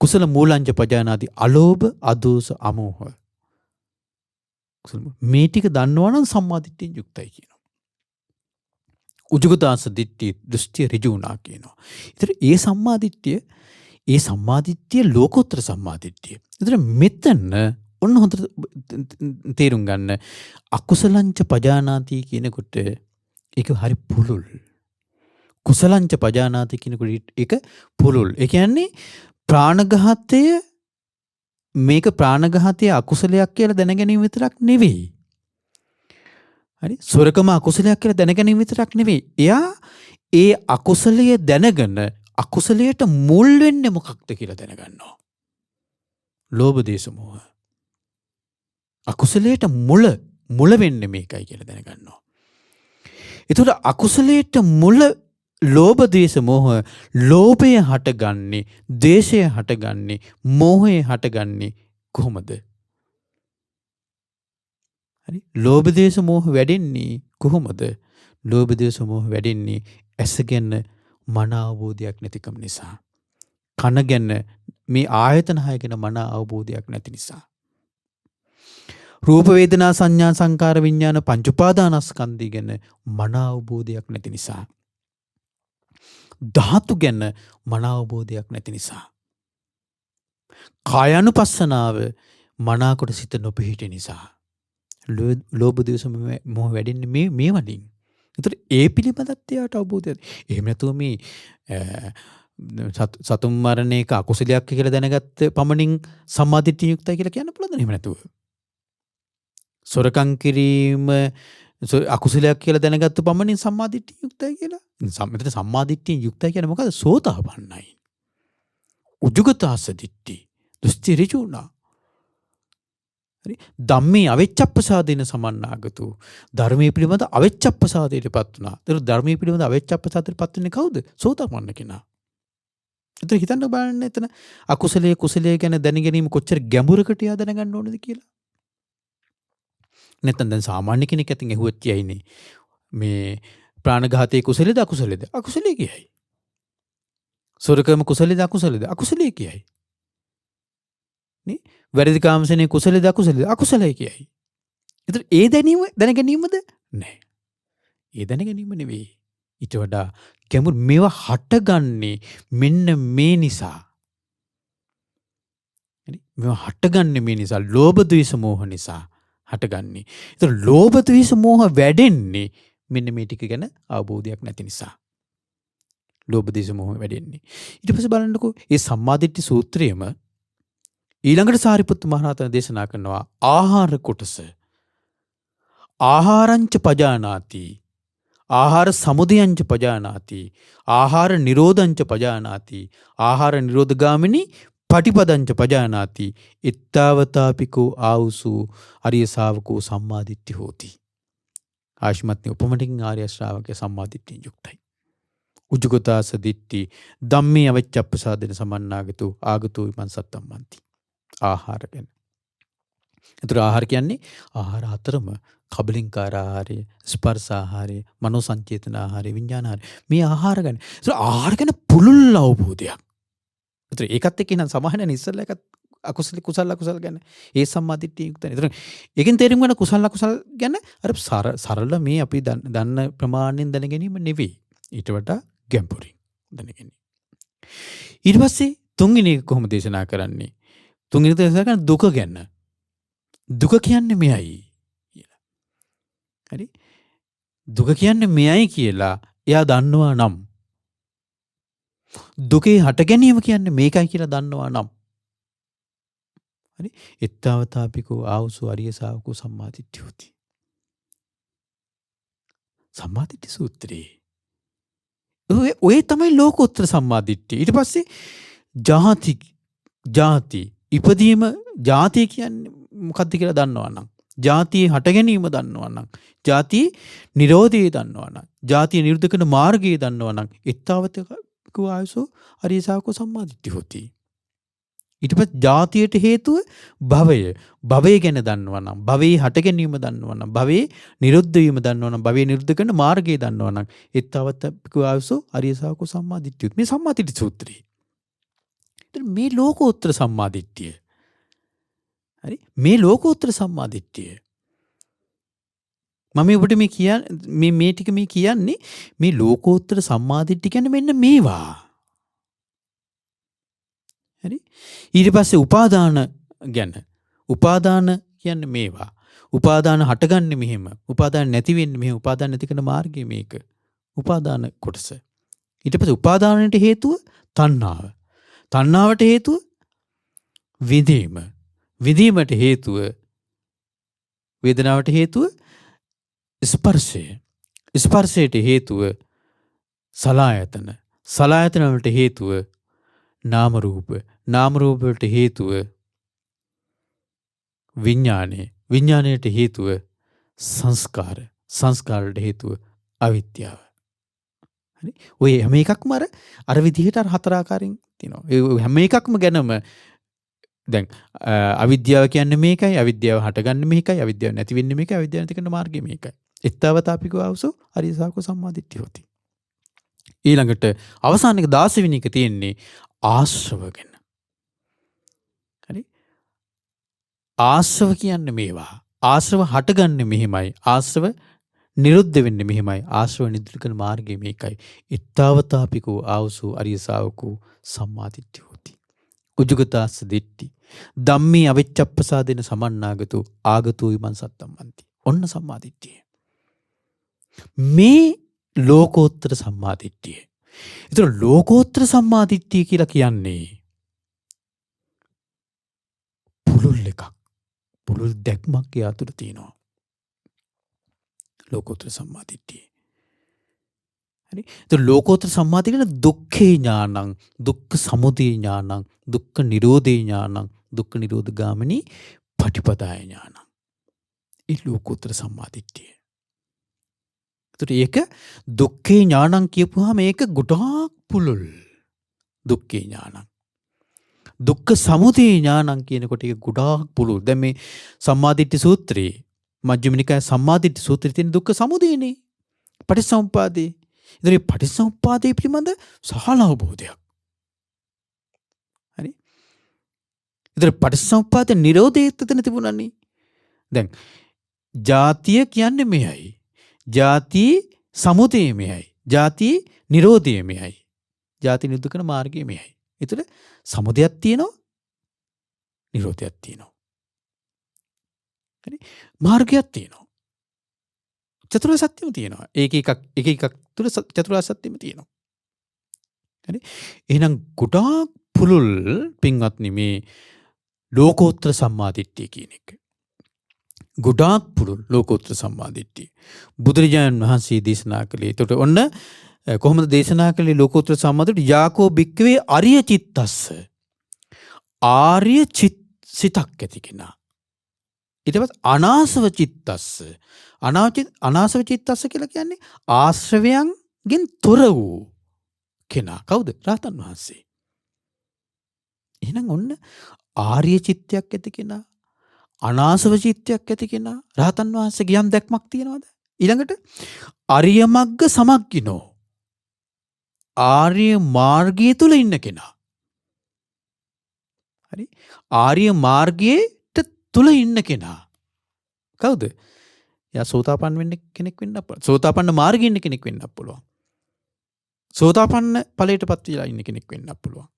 කුසල මූලංච පජානාති අලෝභ, අදෝස, අමෝහ. මේ ටික දන්නවා නම් සම්මාදිට්ඨියෙන් යුක්තයි කියනවා. උජුගතාස දිට්ඨි දෘෂ්ටි ඍජු වුණා කියනවා. ඒතර ඒ සම්මාදිට්ඨිය ලෝකෝත්තර සම්මාදිට්ඨිය. ඒතර මෙතන ඔන්න හොඳට තේරුම් ගන්න. අකුසලංච පජානාති කියනකොට ඒක හරි පුළුල්. කුසලංච පජානාති කියනකොට ඒක පුළුල්. ඒ කියන්නේ ප්‍රාණඝාතය, මේක ප්‍රාණඝාතය අකුසලයක් කියලා දැනගැනීම විතරක් නෙවෙයි. හරි? සොරකම අකුසලයක් කියලා දැනගැනීම විතරක් නෙවෙයි. එයා ඒ අකුසලය දැනගෙන අකුසලයට මුල් වෙන්නේ මොකක්ද කියලා දැනගන්නවා. ලෝභ දේශ මොහ. අකුසලයට මුල වෙන්නේ මේකයි කියලා දැනගන්නවා. ඒතකොට අකුසලයට මුල ලෝභ දේශ මොහ, ලෝභය හටගන්නේ, දේශය හටගන්නේ, මෝහය හටගන්නේ කොහොමද? හරි? ලෝභ දේශ මොහ වැඩෙන්නේ කොහොමද? ලෝභ දේශ මොහ වැඩෙන්නේ ඇස ගැන මන අවබෝධයක් නැතිකම නිසා. කන ගැන, මේ ආයතන හය ගැන මන අවබෝධයක් නැති නිසා. රූප වේදනා සංඥා සංකාර විඥාන පංච උපාදානස්කන්ධය ගැන මන අවබෝධයක් නැති නිසා. ධාතු ගැන මන අවබෝධයක් නැති නිසා. කායානුපස්සනාව මනාකොට සිත නොපිහිටි නිසා. ලෝභ දේශ මොහ වැඩෙන්නේ මේ වලින්. ඒතර ඒ පිළිබඳත් එයාට අවබෝධයක්. එහෙම නැතුව මේ සතුන් මරණ එක අකුසලයක් කියලා දැනගත්ත පමණින් සම්මාදිට්ඨිය යුක්තයි කියලා කියන්න පුළුවන්ද? එහෙම නැතුව. සොරකම් කිරීම අකුසලයක් කියලා දැනගත්ත පමණින් සම්මාදිට්ඨිය යුක්තයි කියලා. මෙතන සම්මාදිට්ඨිය යුක්තයි කියන්නේ මොකද? සෝතාපන්නයි. උජුගතාස දිට්ඨි දෘෂ්ටි ඍජු වුණා. හරි? ධම්මේ අවෙච්ඡප්පසාදේන සමන්නාගතු. ධර්මයේ පිළිබඳ අවෙච්ඡප්පසාදයටපත් වුණා. ඒතර ධර්මයේ පිළිබඳ අවෙච්ඡප්පසාදයටපත් වෙන්නේ කවුද? සෝතාපන්න කෙනා. ඒතර හිතන්න බලන්න එතන අකුසලයේ කුසලයේ ගැන දැන ගැනීම කොච්චර ගැඹුරකට යා දැනගන්න ඕනද කියලා. නැත්නම් දැන් සාමාන්‍ය කෙනෙක් අතින් ඇහුවත් කියයිනේ මේ ප්‍රාණඝාතයේ කුසලද අකුසලද? අකුසලයේ කියයි. සොරකම කුසලද අකුසලද? අකුසලයේ කියයි. නේ? වැරදි කාමසනේ කුසලද අකුසලද? අකුසලයේ කියයි. ඒතර ඒ දැන ගැනීමද? නැහැ. ඒ දැන ගැනීම නෙවෙයි. ඊට වඩා ගැඹුරු මේවා හටගන්නේ මෙන්න මේ නිසා. හරි? මේවා හටගන්නේ මේ නිසා. ලෝභ ද්වේෂ මෝහ නිසා හටගන්නේ. ඒතර ලෝභ ද්වේෂ මෝහ වැඩෙන්නේ මෙන්න මේ ටික ගැන අවබෝධයක් නැති නිසා. ලෝභ ද්වේෂ මෝහ වැඩෙන්නේ. ඊට පස්සේ බලන්නකෝ මේ සම්මාදිට්ඨි සූත්‍රයේම ඊළඟට සාරිපුත්ත මහ රහතන් දේශනා කරනවා ආහාර කොටස. ආහාරංච පජානාති. ආහාර සමුදයංච පජානාති. ආහාර නිරෝධංච පජානාති. ආහාර නිරෝධගාමිනී පටිපදංච පජානාති. ඉත්තාවතාපිකෝ ආවුසු අරිය ශාවකෝ සම්මාදිට්ඨි හෝති. ආශ්මත්නි උපමටින් ආර්ය ශ්‍රාවකයා සම්මාදිට්ඨියෙන් යුක්තයි. උජුගතාස දිට්ඨි ධම්මේ අවිච්ඡප්පසාදෙන සමන්නාගතු ආගතෝ විමන් සත්තම්මන්ති. ආහාර ගැන. ඒතර ආහාර කියන්නේ ආහාර හතරම කබලින්කාර ආහාරය, ස්පර්ශ ආහාරය, මනෝ සංචේතන ආහාරය, විඥාන ආහාරය. මේ ආහාර ගැන. ඒතර ආහාර ගැන පුළුල් අවබෝධයක්. ඒතර ඒකත් එක්ක නම් සමාහන ඉස්සල්ලා එකත් අකුසල කුසල අකුසල ගැන ඒ සම්මාදිට්ඨිය යුක්තයි. ඒතර ඒකෙන් තේරුම් ගන්න කුසල අකුසල ගැන අර සරල මේ අපි දන්න ප්‍රමාණයෙන් දැන ගැනීම නෙවෙයි. ඊට වඩා ගැඹුරින් දැන ගැනීම. ඊට පස්සේ තුන්වෙනි එක කොහොමද දේශනා කරන්නේ? තුන්වෙනි දේශනා කරන දුක ගැන. දුක කියන්නේ මෙයයි කියලා. හරි? දුක කියන්නේ මෙයයි කියලා එයා දන්නවා නම් දුකේ හට ගැනීම කියන්නේ මේකයි කියලා දන්නවා නම් හරි? එත්තාවතාපිකෝ ආවුසු අරිය ශාවකෝ සම්මාදිට්ඨි හොති. සම්මාදිට්ඨි සූත්‍රයේ ඔය තමයි ලෝකෝත්තර සම්මාදිට්ඨිය. ඊට පස්සේ ජාති ඉපදීම ජාතිය කියන්නේ මොකක්ද කියලා දන්නවනම්, ජාතියේ හට ගැනීම දන්නවනම්, ජාති නිරෝධය දන්නවනම්, ජාතිය නිරුද්ධ කරන මාර්ගය දන්නවනම්, ඊත්තාවතක ආයසෝ අරිය ශාවකෝ සම්මාදිට්ඨි හොති. ඊට පස්සේ ජාතියට හේතුව භවය. භවය ගැන දන්නවනම්, භවයේ හට ගැනීම දන්නවනම්, භවයේ නිරුද්ධ වීම දන්නවනම්, භවයේ නිරුද්ධ කරන මාර්ගය දන්නවනම්, ඊත්තාවතක ආයසෝ අරිය ශාවකෝ සම්මාදිට්ඨි. මේ සම්මාදිට්ඨි සූත්‍රය. මේ ලෝකෝත්තර සම්මාදිට්ඨිය. හරි? මේ ලෝකෝත්තර සම්මාදිට්ඨිය. මම ඔබට මේ ටික මේ කියන්නේ මේ ලෝකෝත්තර සම්මාදිට්ඨිය කියන්නේ මෙන්න මේවා. හරි? ඊට පස්සේ උපාදාන ගැන. උපාදාන කියන්නේ මේවා. උපාදාන හටගන්නේ මෙහෙම. උපාදාන නැති වෙන්නේ මෙහෙම. උපාදාන නැති කරන මාර්ගය මේක. උපාදාන කොටස. ඊට පස්සේ උපාදානයට හේතුව තණ්හාව. තණ්හාවට හේතුව විඳීම. විඳීමට හේතුව වේදනාවට හේතුව ස්පර්ශය. ස්පර්ශයට හේතුව සලආයතන. සලආයතන වලට හේතුව නාම රූප. නාම රූප වලට හේතුව විඥානය. විඥානයට හේතුව සංස්කාර. සංස්කාර වලට හේතුව අවිද්‍යාව. හරි? ඔය හැම එකක්ම අර විදිහට අර හතර ආකාරයෙන් තියෙනවා. ඒ හැම එකක්ම ගැනම දැන් අවිද්‍යාව කියන්නේ මේකයි, අවිද්‍යාව හටගන්නේ මේකයි, අවිද්‍යාව නැති වෙන්නේ මේකයි, අවිද්‍යාව නැති කරන මාර්ගය මේකයි. එත්තවතාපිකෝ ආවසෝ අරිය ශාවකෝ සම්මාදිට්ඨිය හොති. ඊළඟට අවසාන එක 16 වෙනි එක තියෙන්නේ ආශ්‍රව ගැන. හරි? ආශ්‍රව කියන්නේ මේවා. ආශ්‍රව හටගන්නේ මෙහිමයි. ආශ්‍රව නිරුද්ධ වෙන්නේ මෙහිමයි. ආශ්‍රව නිරුද්ධ කරන මාර්ගය මේකයි. එත්තවතාපිකෝ ආවසෝ අරිය ශාවකෝ සම්මාදිට්ඨිය හොති. උජුගතාස්ස දිට්ඨි ධම්මේ අවිච්ඡප්පසාදෙන සමන්නාගතෝ ආගතෝ ඉමන් සත්තම්මන්ති. ඔන්න සම්මාදිට්ඨිය. මේ ලෝකෝත්තර සම්මාදිට්ඨිය. ඒතර ලෝකෝත්තර සම්මාදිට්ඨිය කියලා කියන්නේ පුළුල් එකක්. පුළුල් දැක්මක් ඒ අතුර තියෙනවා. ලෝකෝත්තර සම්මාදිට්ඨිය. හරි? ඒතර ලෝකෝත්තර සම්මාදිට්ඨිය කියන්නේ දුක්ඛේ ඥානං, දුක්ඛ සමුදය ඥානං, දුක්ඛ නිරෝධේ ඥානං, දුක්ඛ නිරෝධ ගාමිනී පටිපදාය ඥානං. ඒ ලෝකෝත්තර සම්මාදිට්ඨිය. ඒතර ඒක දුක්ඛේ ඥානං කියපුවාම ඒක ගොඩාක් පුළුල්. දුක්ඛේ ඥානං. දුක්ඛ සමුදය ඥානං කියනකොට ඒක ගොඩාක් පුළුල්. දැන් මේ සම්මාදිට්ඨි සූත්‍රයේ මජ්ක්‍ධිම නිකාය සම්මාදිට්ඨි සූත්‍රයේ තියෙන දුක්ඛ සමුදයනේ. පටිච්චසමුප්පාදේ. ඉතින් මේ පටිච්චසමුප්පාදේ පිළිබඳ සහල අවබෝධයක්. හරි? ඉතින් පටිච්චසමුප්පාද නිරෝධයත් එතන තිබුණානේ. දැන් ජාතිය කියන්නේ මෙයයි. ජාති සමුදය මෙයයි. ජාති නිරෝධය මෙයයි. ජාති නිරුද්ධ කරන මාර්ගය මෙයයි. ඒතර සමුදයක් තියෙනවා, නිරෝධයක් තියෙනවා. හරි? මාර්ගයක් තියෙනවා. චතුරාර්ය සත්‍යම තියෙනවා. එක එකක් තුල චතුරාර්ය සත්‍යෙම තියෙනවා. හරි? එහෙනම් ගොඩාක් පුළුල් පින්වත්නි මේ ලෝකෝත්තර සම්මාදිට්ඨිය කියන එක. ගොඩාක් පුළුල් ලෝකෝත්තර සම්මාදිට්ඨිය. බුදුරජාණන් වහන්සේ දේශනා කළේ. එතකොට ඔන්න කොහොමද දේශනා කළේ ලෝකෝත්තර සම්මාදිට්ඨිය? යාකෝ භික්ඛවේ අරිය චිත්තස්ස. ආර්ය සිතක් ඇති කෙනා. ඊට පස්සේ අනාසව චිත්තස්ස. අනාසව චිත්තස්ස කියලා කියන්නේ ආශ්‍රවයන්ගෙන් තොර වූ කෙනා. කවුද? රහතන් වහන්සේ. එහෙනම් ඔන්න ආර්ය චිත්තයක් ඇති කෙනා, අනාසව චිත්තයක් ඇති කෙනා, රහතන් වහන්සේගේ යම් දැක්මක් තියනවාද? ඊළඟට අරිය මග්ග සමග්ගිනෝ. ආර්ය මාර්ගය තුල ඉන්න කෙනා. හරි? ආර්ය මාර්ගයේ තුල ඉන්න කෙනා. කවුද? යා සෝතාපන්න වෙන්න කෙනෙක් වෙන්න පුළුවන්. සෝතාපන්න මාර්ගයේ ඉන්න කෙනෙක් වෙන්න පුළුවන්. සෝතාපන්න ඵලයටපත් වෙලා ඉන්න කෙනෙක් වෙන්න පුළුවන්.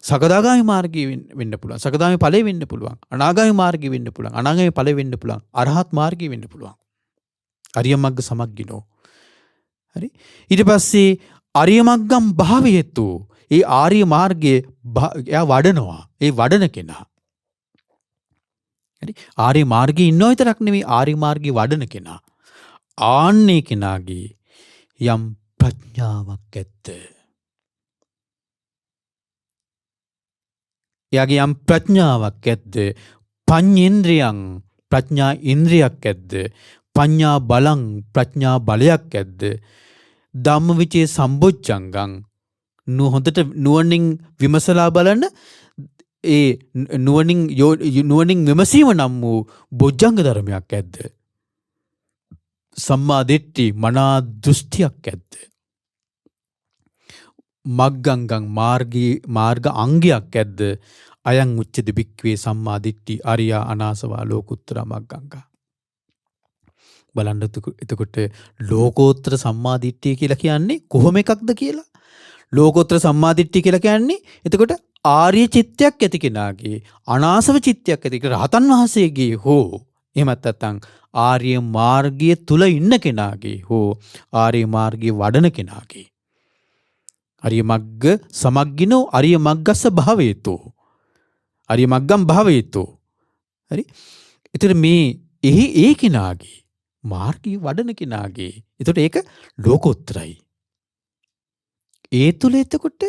සකදාගාමි මාර්ගයේ වෙන්න පුළුවන්. සකදාගාමි ඵලයේ වෙන්න පුළුවන්. අනාගාමි මාර්ගයේ වෙන්න පුළුවන්. අනාගාමි ඵලයේ වෙන්න පුළුවන්. අරහත් මාර්ගයේ වෙන්න පුළුවන්. අරිය මග්ග සමග්ගිනෝ. හරි? ඊට පස්සේ අරිය මග්ගම් භාවයතු. ඒ ආර්ය මාර්ගයේ එයා වඩනවා. ඒ වඩන කෙනා. හරි? ආර්ය මාර්ගයේ ඉන්නව විතරක් නෙවෙයි ආර්ය මාර්ගයේ වඩන කෙනා. ආන්නේ කෙනාගේ යම් ප්‍රඥාවක් ඇත්ත. එයාගේ යම් ප්‍රඥාවක් ඇද්ද පඤ්ඤේන්ද්‍රියං ප්‍රඥා ඉන්ද්‍රියක් ඇද්ද? පඤ්ඤා බලං ප්‍රඥා බලයක් ඇද්ද? ධම්මවිචේ සම්බොජ්ජංගං හොඳට නුවණින් විමසලා බලන ඒ නුවණින් විමසීම නම් වූ බොජ්ජංග ධර්මයක් ඇද්ද? සම්මා දිට්ඨි මනා දෘෂ්ටියක් ඇද්ද? මග්ගංගං මාර්ග අංගයක් ඇද්ද? අයං උච්චති භික්ඛවේ සම්මා දිට්ඨි අරියා අනාසවා ලෝකුත්තර මග්ගංගා. බලන්න එතකොට ලෝකෝත්තර සම්මා දිට්ඨිය කියලා කියන්නේ කොහොම එකක්ද කියලා? ලෝකෝත්තර සම්මා දිට්ඨිය කියලා කියන්නේ එතකොට ආර්ය චිත්තයක් ඇති කෙනාගේ අනාසව චිත්තයක් ඇති රහතන් වහන්සේගේ හෝ එහෙමත් නැත්නම් ආර්ය මාර්ගයේ තුල ඉන්න කෙනාගේ හෝ ආර්ය මාර්ගයේ වඩන කෙනාගේ අරිය මග්ග සමග්ගිනෝ අරිය මග්ගස්ස භාවේතෝ අරිය මග්ගම් භාවේතෝ හරි. ඒතර මේ ඒ කෙනාගේ මාර්ගයේ වඩන කෙනාගේ ඒතකොට ඒක ලෝකෝත්තරයි. ඒ තුල එතකොට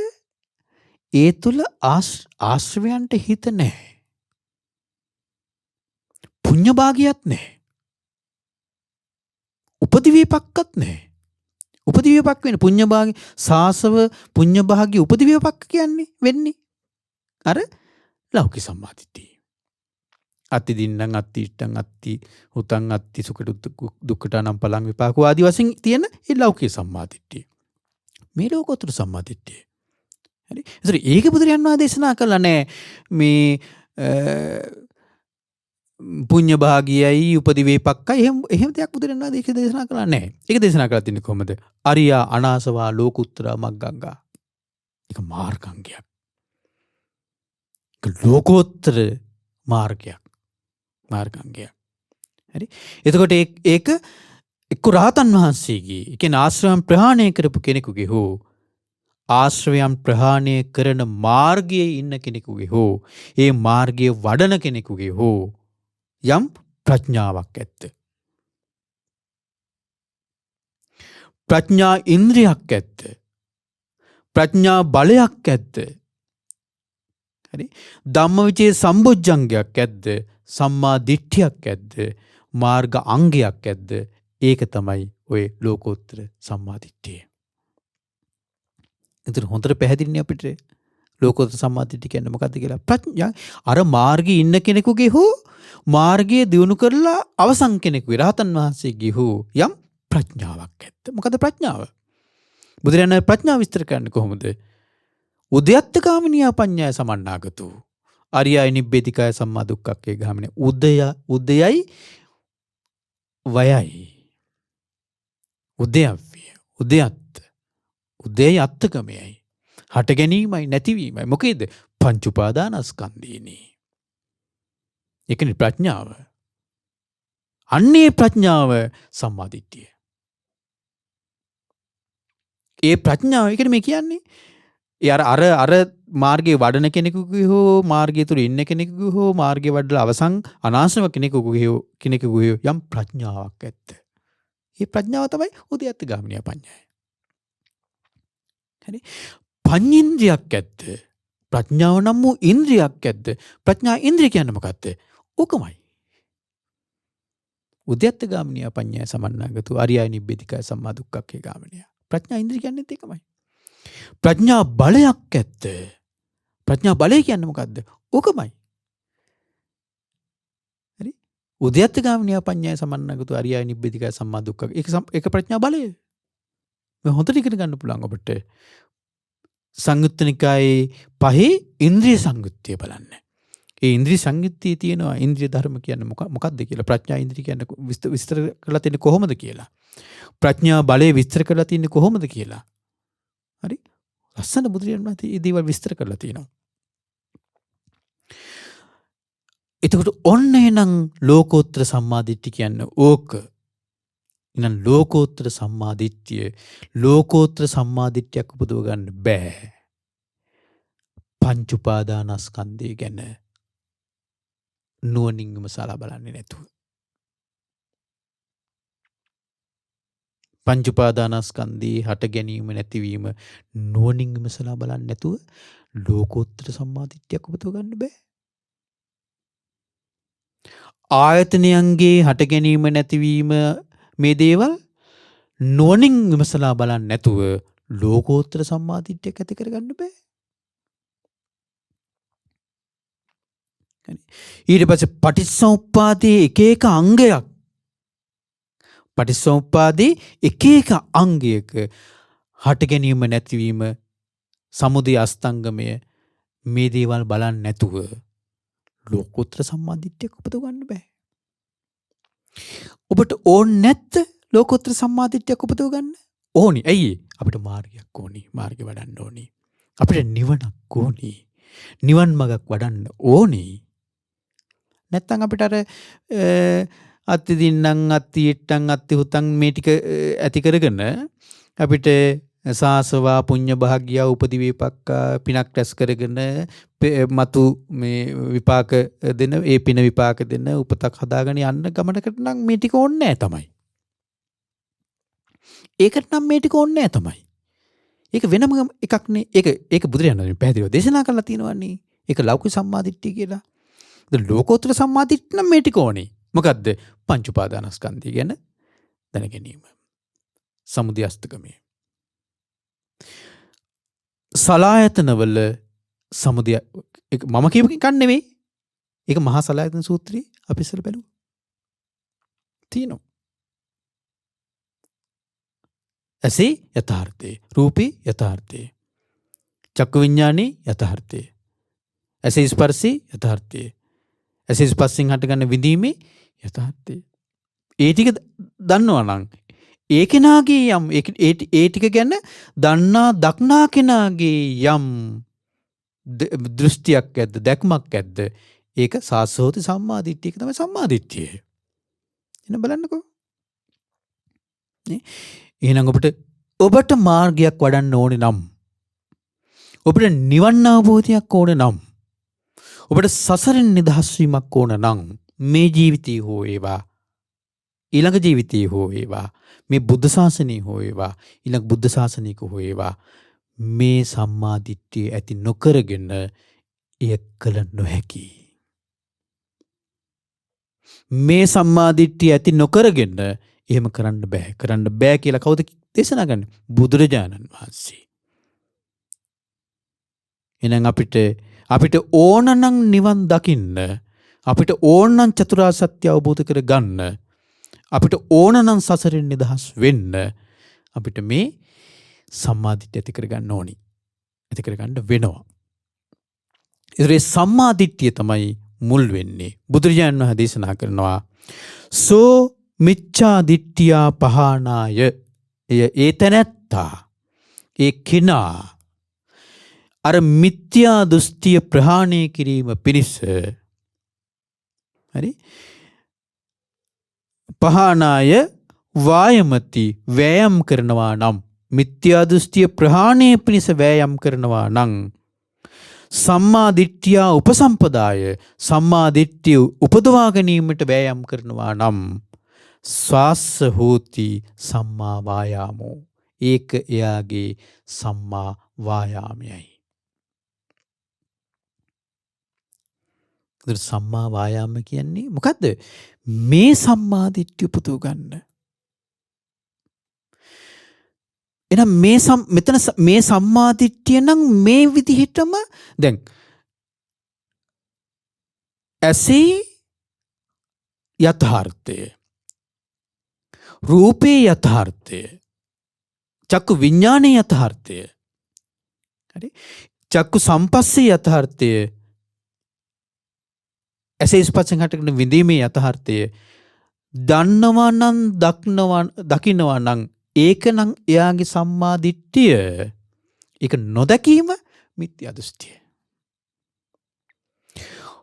ඒ තුල ආශ්‍රවයන්ට හිත නැහැ. පුඤ්ඤ භාගියක් නැහැ. උපදිවේපක්කත් නැහැ. උපදිවේපක් වෙන්නේ පුඤ්ඤ භාගි සාසව පුඤ්ඤ භාගි උපදිවේපක් කියන්නේ වෙන්නේ අර ලෞකික සම්මාදිට්ඨිය. අත්ති දින්නම් අත්ති ඉෂ්ටං අත්ති හුතං අත්ති සුඛ දුක්ඛටනම් පලං විපාකෝ ආදි වශයෙන් තියෙන ඒ ලෞකික සම්මාදිට්ඨිය. මේ ලෝකෝත්තර සම්මාදිට්ඨිය. හරි. ඒතර ඒක බුදුරජාණන් වහන්සේ දේශනා කළා නෑ මේ පුඤ්ඤ භාගියයි උපදිවේපක්කයි එහෙම දෙයක් බුදුරජාණන් වහන්සේ ඒක දේශනා කළා නෑ. ඒක දේශනා කරලා තින්නේ කොහොමද? අරියා අනාසවා ලෝකුත්තර මග්ගංගා. ඒක මාර්ගංගයක්. ඒක ලෝකෝත්තර මාර්ගයක්. මාර්ගංගයක්. හරි. එතකොට ඒක එක්ක රහතන් වහන්සේගේ ඒ කියන්නේ ආශ්‍රවයන් ප්‍රහාණය කරපු කෙනෙකුගේ හෝ ආශ්‍රවයන් ප්‍රහාණය කරන මාර්ගයේ ඉන්න කෙනෙකුගේ හෝ ඒ මාර්ගයේ වඩන කෙනෙකුගේ හෝ යම් ප්‍රඥාවක් ඇත්ත. ප්‍රඥා ඉන්ද්‍රියක් ඇත්ත. ප්‍රඥා බලයක් ඇත්ත. හරි. ධම්මවිචේ සම්බොජ්ජංගයක් ඇද්ද? සම්මා දිට්ඨියක් ඇද්ද? මාර්ග අංගයක් ඇද්ද? ඒක තමයි ඔය ලෝකෝත්තර සම්මා දිට්ඨිය. ඒතර හොඳට පැහැදිලිනේ අපිට ලෝකෝත්තර සම්මා දිට්ඨිය කියන්නේ මොකක්ද කියලා. ප්‍රඥා අර මාර්ගයේ ඉන්න කෙනෙකුගේ හෝ මාර්ගයේ දියුණු කරලා අවසන් කෙනෙකුගේ රහතන් වහන්සේගේ හෝ යම් ප්‍රඥාවක් ඇත්ත. මොකද ප්‍රඥාව? බුදුරජාණන් ප්‍රඥාව විස්තර කරන්නේ කොහොමද? උද්‍යත්ත ගාමිනියා පඤ්ඤාය සමන්නාගතෝ අරියයි නිබ්බේධිකාය සම්මා දුක්ඛක්ඛේ ගාමිනේ උදයයි වයයි උදයව්‍ය උදයත් උදේ අත්තකමයයි හට ගැනීමයි නැතිවීමයි මොකේද? පංච උපාදානස්කන්ධේනි. ඒකනේ ප්‍රඥාව. අන්නේ ප්‍රඥාව සම්මාදිට්ඨිය. ඒ ප්‍රඥාව ඒකනේ මේ කියන්නේ. ඒ අර මාර්ගයේ වඩන කෙනෙකුගේ හෝ මාර්ගය තුල ඉන්න කෙනෙකුගේ හෝ මාර්ගයේ වඩලා අවසන් අනාශව කෙනෙකුගේ යම් ප්‍රඥාවක් ඇත්ත. මේ ප්‍රඥාව තමයි උද්‍යත්ත ගාමිනිය පඤ්ඤාය. හරි. පඤ්ඤේන්ද්‍රියක් ඇත්ත. ප්‍රඥාව නම් වූ ඉන්ද්‍රියක් ඇද්ද? ප්‍රඥා ඉන්ද්‍රිය කියන්නේ මොකක්ද? ඕකමයි. උද්‍යත්ත ගාමිනිය පඤ්ඤාය සමන්නාගතු අරියයි නිබ්බේධිකාය සම්මා දුක්ඛක්ඛේ ගාමිනිය. ප්‍රඥා ඉන්ද්‍රිය කියන්නේ ඒකමයි. ප්‍රඥා බලයක් ඇත්ත. ප්‍රඥා බලය කියන්නේ මොකක්ද? ඕකමයි. හරි. උද්‍යත්ත ගාමිනිය පඤ්ඤාය සමන්නාගතු අරියයි නිබ්බේධිකාය සම්මා දුක්ඛ. ඒක ප්‍රඥා බලය. මේ හොඳට ඉගෙන ගන්න පුළුවන් ඔබට. සංයුත්ත නිකායේ පහේ ඉන්ද්‍රිය සංයුත්තය බලන්න. ඒ ඉන්ද්‍රිය සංයුත්තේ තියෙනවා ඉන්ද්‍රිය ධර්ම කියන්නේ මොකක්ද කියලා. ප්‍රඥා ඉන්ද්‍රිය කියන්නේ විස්තර කරලා තියෙන්නේ කොහොමද කියලා. ප්‍රඥා බලය විස්තර කරලා තියෙන්නේ කොහොමද කියලා. හරි. ලස්සන බුදුරජාණන් වහන්සේ මේ දේවල් විස්තර කරලා තියෙනවා. එතකොට ඔන්න එනම් ලෝකෝත්තර සම්මාදිට්ඨිය කියන්නේ ඕක. එහෙනම් ලෝකෝත්තර සම්මාදිට්ඨිය ලෝකෝත්තර සම්මාදිට්ඨියක් උපදව ගන්න බෑ. පංච උපාදානස්කන්ධය ගැන නුවණින් විමසලා බලන්නේ නැතුව. පංච උපාදානස්කන්ධයේ හට ගැනීම නැතිවීම නුවණින් විමසලා බලන්නේ නැතුව ලෝකෝත්තර සම්මාදිට්ඨියක් උපදව ගන්න බෑ. ආයතනයන්ගේ හට ගැනීම නැතිවීම මේ දේවල් නුවණින් විමසලා බලන්නේ නැතුව ලෝකෝත්තර සම්මාදිට්ඨියක් ඇති කරගන්න බෑ. ඊට පස්සේ පටිච්චසමුප්පාදයේ එක එක අංගයක් පටිච්චසමුප්පාදයේ එක එක අංගයක හට ගැනීම නැතිවීම සමුදය අස්තංගමය මේ දේවල් බලන්නේ නැතුව ලෝකෝත්තර සම්මාදිට්ඨියක් උපදව ගන්න බෑ. ඔබට ඕනේ නැත්ද ලෝකෝත්තර සම්මාදිට්ඨියක් උපදව ගන්න? ඕනි. ඇයි? අපිට මාර්ගයක් ඕනි. මාර්ගෙ වඩන්න ඕනි. අපිට නිවනක් ඕනි. නිවන් මඟක් වඩන්න ඕනි. නැත්තම් අපිට අර අත්ති දින්නම් අත්ති ඉට්ටම් අත්ති හුතම් මේ ටික ඇති කරගෙන අපිට සාසවා පුඤ්ඤ භාග්‍ය උපදි විපක්කා පිනක් රැස් කරගෙන මතු මේ විපාක දෙන ඒ පින විපාක දෙන උපතක් හදාගෙන යන්න ගමනකට නම් මේ ටික ඕනේ නැහැ තමයි. ඒකට නම් මේ ටික ඕනේ නැහැ තමයි. ඒක වෙනම එකක් නේ. ඒක බුදුරජාණන් පැහැදිලිව දේශනා කරලා තියෙනවානේ. ඒක ලෞකික සම්මාදිට්ඨිය කියලා. ලෝකෝත්තර සම්මාදිට්ඨිය නම් මේ ටික ඕනේ. මොකද්ද? පංච උපාදානස්කන්ධය ගැන දැන ගැනීම. සමුදය අස්තකමය. සලායතනවල සමුදය මම කියපු එකක් නෙවෙයි. ඒක මහා සලායතන සූත්‍රයේ අපි ඉස්සෙල්ලා බැලුවා. තියෙනවා. ඇසේ යථාර්ථය, රූපේ යථාර්ථය, චක්කු විඤ්ඤාණේ යථාර්ථය, ඇසේ ස්පර්ශේ යථාර්ථය, ඇසේ ස්පර්ශයෙන් හටගන්න විඳීමේ යථාර්ථය. ඒ ටික දන්නවා නම් ඒ කෙනාගේ යම් ඒ ටික ගැන දන්නා දක්නා කෙනාගේ යම් දෘෂ්ටියක් ඇද්ද දැක්මක් ඇද්ද ඒක සාසෝති සම්මාදිට්ඨිය. ඒක තමයි සම්මාදිට්ඨිය. එන්න බලන්නකෝ. නේ එහෙනම් ඔබට මාර්ගයක් වඩන්න ඕනේ නම් ඔබට නිවන් අවබෝධයක් ඕනේ නම් ඔබට සසරෙන් නිදහස් වීමක් ඕන නම් මේ ජීවිතේ හෝ ඒවා ඊළඟ ජීවිතේ හෝ ඒවා මේ බුද්ධ ශාසනය හෝ ඒවා ඊළඟ බුද්ධ ශාසනික හෝ ඒවා මේ සම්මාදිට්ඨිය ඇති නොකරගෙන එය කළ නොහැකි. මේ සම්මාදිට්ඨිය ඇති නොකරගෙන එහෙම කරන්න බෑ. කරන්න බෑ කියලා කවුද දේශනා කරන්නේ? බුදුරජාණන් වහන්සේ. එහෙනම් අපිට ඕන නම් නිවන් දකින්න, අපිට ඕන නම් චතුරාර්ය සත්‍ය අවබෝධ කරගන්න, අපිට ඕන නම් සසරෙන් නිදහස් වෙන්න අපිට මේ සම්මාදිට්ඨිය ඇති කරගන්න ඕනි. ඇති කරගන්න වෙනවා. ඒ සම්මාදිට්ඨිය තමයි මුල් වෙන්නේ. බුදුරජාණන් වහන්සේ දේශනා කරනවා සෝ මිච්ඡා දිට්ඨියා පහනාය. එය ඒතනත්තා ඒ කිනා අර මිත්‍යා දෘෂ්ටිය ප්‍රහාණය කිරීම පිණිස හරි පහනාය වායමති වෑයම් කරනවා නම් මිත්‍යා දෘෂ්ටිය ප්‍රහාණය පිණිස වෑයම් කරනවා නම් සම්මා දිට්ඨිය උපසම්පදාය සම්මා දිට්ඨිය උපදවා ගැනීමට වෑයම් කරනවා නම් ස්වාස්ස හෝති සම්මා වායාමෝ. ඒක එයාගේ සම්මා වායාමයයි. සම්මා වායාම කියන්නේ මොකද්ද? මේ සම්මා දිට්ඨිය උපදව ගන්න. එහෙනම් මෙතන මේ සම්මා දිට්ඨිය නම් මේ විදිහටම දැන් ඇසේ යථාර්ථය, රූපේ යථාර්ථය, චක්කු විඤ්ඤාණේ යථාර්ථය, හරි චක්කු සම්පස්සේ යථාර්ථය, ඇසේ ස්පර්ශයෙන් හටගෙන විඳීමේ යථාර්ථය දන්නවා නම් දකින්නවා නම් ඒක නම් එයාගේ සම්මා දිට්ඨිය. ඒක නොදැකීම මිත්‍යා දෘෂ්ටිය.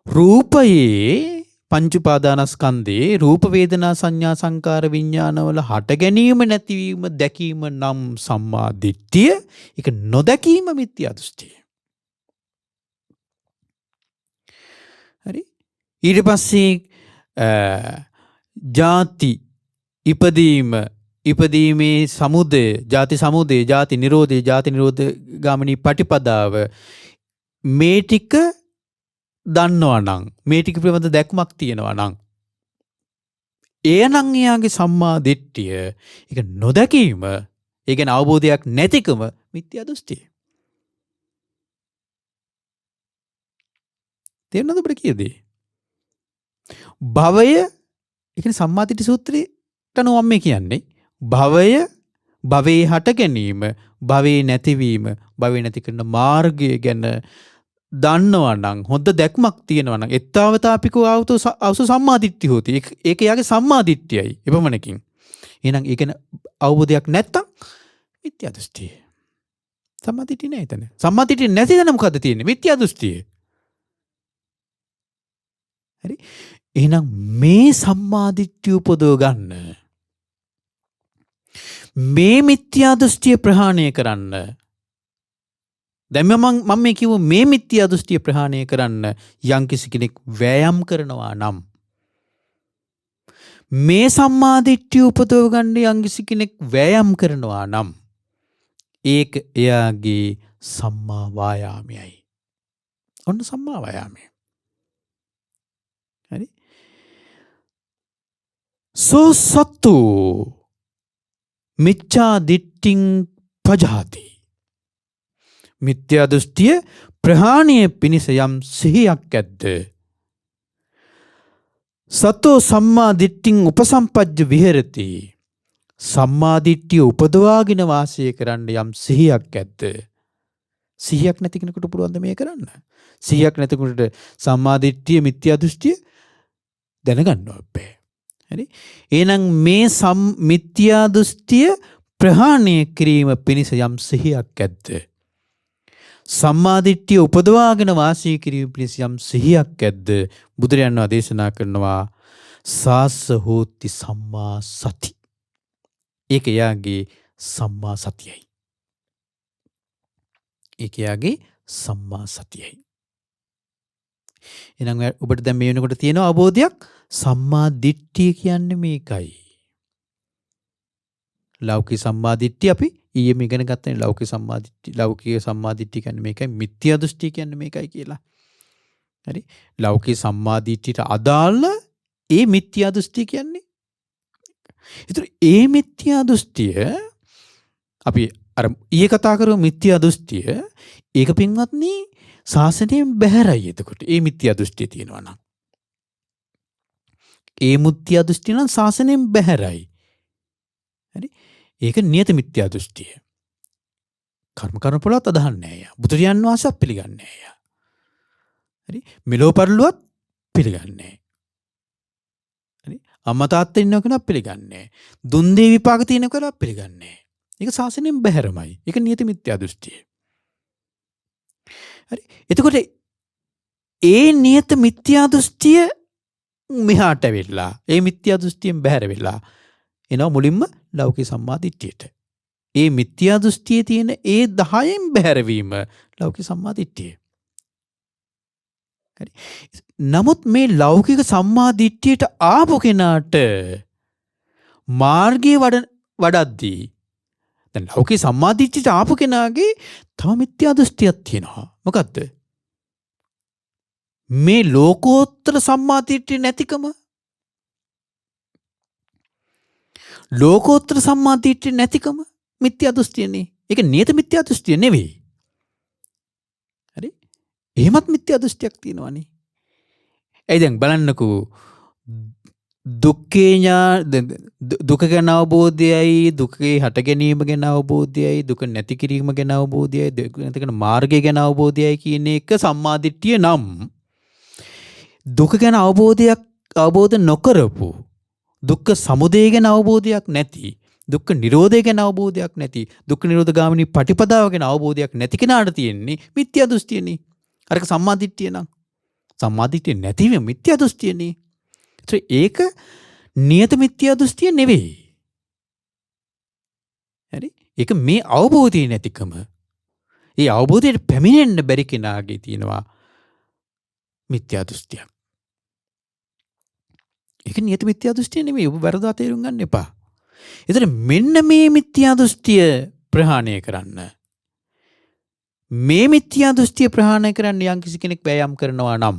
රූපයේ පංච උපාදානස්කන්ධේ රූප වේදනා සංඥා සංකාර විඥානවල හට ගැනීම නැතිවීම දැකීම නම් සම්මා දිට්ඨිය. ඒක නොදැකීම මිත්‍යා දෘෂ්ටිය. හරි ඊට පස්සේ ජාති ඉපදීමේ සමුදය ජාති සමුදය ජාති නිරෝධය ජාති නිරෝධ ගාමිනී පටිපදාව මේ ටික දන්නවා නම් මේ ටික පිළිබඳ දැක්මක් තියෙනවා නම් එයනම් එයාගේ සම්මා දිට්ඨිය, ඒක නොදැකීම, ඒ කියන්නේ අවබෝධයක් නැතිකම මිත්‍යා දෘෂ්ටිය. තේරුණාද අපිට කියදේ? භවය, ඒ කියන්නේ සම්මා දිට්ඨි සූත්‍රයට අනුව මම මේ කියන්නේ භවය, භවයේ හට ගැනීම, භවයේ නැතිවීම, භවයේ නැති කරන මාර්ගය ගැන දන්නවා නම්, හොඳ දැක්මක් තියෙනවා නම්, එත්තාවතාපිකෝ ආවතු සම්මාදිට්ඨිය හොති. ඒක යාගේ සම්මාදිට්ඨියයි. එපමණකින්. එහෙනම් ඒ කියන්නේ අවබෝධයක් නැත්තම් මිත්‍යා දෘෂ්ටිය. සම්මාදිට්ඨිය නෑ එතන. සම්මාදිට්ඨිය නැති තැන මොකද්ද තියෙන්නේ? මිත්‍යා දෘෂ්ටිය. හරි? එහෙනම් මේ සම්මාදිට්ඨිය උපදව ගන්න, මේ මිත්‍යා දෘෂ්ටිය ප්‍රහාණය කරන්න, දැන් මම මේ කිව්ව මේ මිත්‍යා දෘෂ්ටිය ප්‍රහාණය කරන්න යම්කිසි කෙනෙක් වෑයම් කරනවා නම්, මේ සම්මාදිට්ඨිය උපදව ගන්න යම්කිසි කෙනෙක් වෑයම් කරනවා නම්, ඒක එයාගේ සම්මා වායාමයයි. ඔන්න සම්මා වායාමය. හරි? සෝ සත්තු මිච්ඡා දිට්ඨින් පජාති. මිත්‍යා දෘෂ්ටිය ප්‍රහාණය පිණිස යම් සිහියක් ඇද්ද, සතෝ සම්මා දිට්ඨින් උපසම්පජ්ජ විහෙරති. සම්මා දිට්ඨිය උපදවාගෙන වාසය කරන්න යම් සිහියක් ඇද්ද. සිහියක් නැති කෙනෙකුට පුළුවන් ද මේ කරන්න? සිහියක් නැතිකොට සම්මා දිට්ඨිය මිත්‍යා දෘෂ්ටිය දැනගන්න බෑ. හරි? එහෙනම් මේ මිත්‍යා දෘෂ්ටිය ප්‍රහාණය කිරීම පිණිස යම් සිහියක් ඇද්ද, සම්මා දිට්ඨිය උපදවාගෙන වාසය කිරීම පිණිස යම් සිහියක් ඇද්ද, බුදුරජාණන් වහන්සේ දේශනා කරනවා සාස හෝති සම්මා සති. ඒක යාගේ සම්මා සතියයි. ඒක යාගේ සම්මා සතියයි. එහෙනම් ඔබට දැන් මේ වෙනකොට තියෙන අවබෝධයක්, සම්මා දිට්ඨිය කියන්නේ මේකයි. ලෞකික සම්මා දිට්ඨිය අපි ඊයේ ඉගෙන ගත්තනේ. ලෞකික සම්මා දිට්ඨිය, ලෞකික සම්මා දිට්ඨිය කියන්නේ මේකයි, මිත්‍යා දෘෂ්ටි කියන්නේ මේකයි කියලා. හරි? ලෞකික සම්මා දිට්ඨියට අදාළ ඒ මිත්‍යා දෘෂ්ටි කියන්නේ. ඒතර ඒ මිත්‍යා දෘෂ්ටිය අපි අර ඊයේ කතා කරමු මිත්‍යා දෘෂ්ටිය, ඒක පින්වත්නි ශාසනයෙන් බැහැරයි. එතකොට ඒ මිත්‍යා දෘෂ්ටිය තියෙනවා නම්, ඒ මිත්‍යා දෘෂ්ටිය නම් ශාසනයෙන් බැහැරයි. හරි? ඒක නියත මිත්‍යා දෘෂ්ටිය. කර්මඵලවත් අදහන්නේ නැහැ. බුදුරජාන් වහන්සේත් පිළිගන්නේ නැහැ. හරි? මෙලෝ පරලොවත් පිළිගන්නේ නැහැ. හරි? අම්මා තාත්තා ඉන්නව කෙනා පිළිගන්නේ නැහැ. දුන් දේ විපාක තියෙන කෙනා පිළිගන්නේ නැහැ. ඒක ශාසනයෙන් බැහැරමයි. ඒක නියත මිත්‍යා දෘෂ්ටිය. හරි? එතකොට ඒ නියත මිත්‍යා දෘෂ්ටිය මෙහාට වෙලා, ඒ මිත්‍යා දෘෂ්ටියෙන් බැහැර වෙලා එනවා මුලින්ම ලෞකික සම්මා දිට්ඨියට. ඒ මිත්‍යා දෘෂ්ටියේ තියෙන ඒ 10න් බැහැරවීම ලෞකික සම්මා දිට්ඨිය. හරි? නමුත් මේ ලෞකික සම්මා දිට්ඨියට ආපු කෙනාට මාර්ගයේ වඩද්දී, දැන් ලෞකික සම්මා දිට්ඨියට ආපු කෙනාගේ තව මිත්‍යා දෘෂ්ටියක් තියෙනවා. මොකද්ද? මේ ලෝකෝත්තර සම්මා දිට්ඨිය නැතිකම. ලෝකෝත්තර සම්මා දිට්ඨිය නැතිකම මිත්‍යා දෘෂ්ටියනේ. ඒක නියත මිත්‍යා දෘෂ්ටිය නෙවෙයි. හරි? එහෙමත් මිත්‍යා දෘෂ්ටියක් තියෙනවානේ. ඒ දැන් බලන්නකෝ, දුක ගැන අවබෝධයයි, දුකේ හට ගැනීම ගැන අවබෝධයයි, දුක නැති කිරීම ගැන අවබෝධයයි, දුක නැති කරන මාර්ගය ගැන අවබෝධයයි කියන එක සම්මා දිට්ඨිය නම්, දුක ගැන අවබෝධ නොකරපු, දුක්ඛ සමුදය ගැන අවබෝධයක් නැති, දුක්ඛ නිරෝධය ගැන අවබෝධයක් නැති, දුක්ඛ නිරෝධ ගාමිනී පටිපදාව ගැන අවබෝධයක් නැති කෙනාට තියෙන්නේ මිත්‍යා දෘෂ්ටියනේ. අරක සම්මා දිට්ඨිය නම්. සම්මා දිට්ඨිය නැතිවීම මිත්‍යා දෘෂ්ටියනේ. ඒක නියත මිත්‍යා දෘෂ්ටිය නෙවෙයි. හරි? ඒක මේ අවබෝධය නැතිකම. ඒ අවබෝධයට පැමිණෙන්න බැරි කෙනාගේ තියෙනවා මිත්‍යා දෘෂ්ටියක්. ඒක නියත මිත්‍යා දෘෂ්ටිය නෙවෙයි. ඔබ වරදවා තේරුම් ගන්න එපා. ඒතර මෙන්න මේ මිත්‍යා දෘෂ්ටිය ප්‍රහාණය කරන්න, මේ මිත්‍යා දෘෂ්ටිය ප්‍රහාණය කරන්න යම් කිසි කෙනෙක් වෑයම් කරනවා නම්,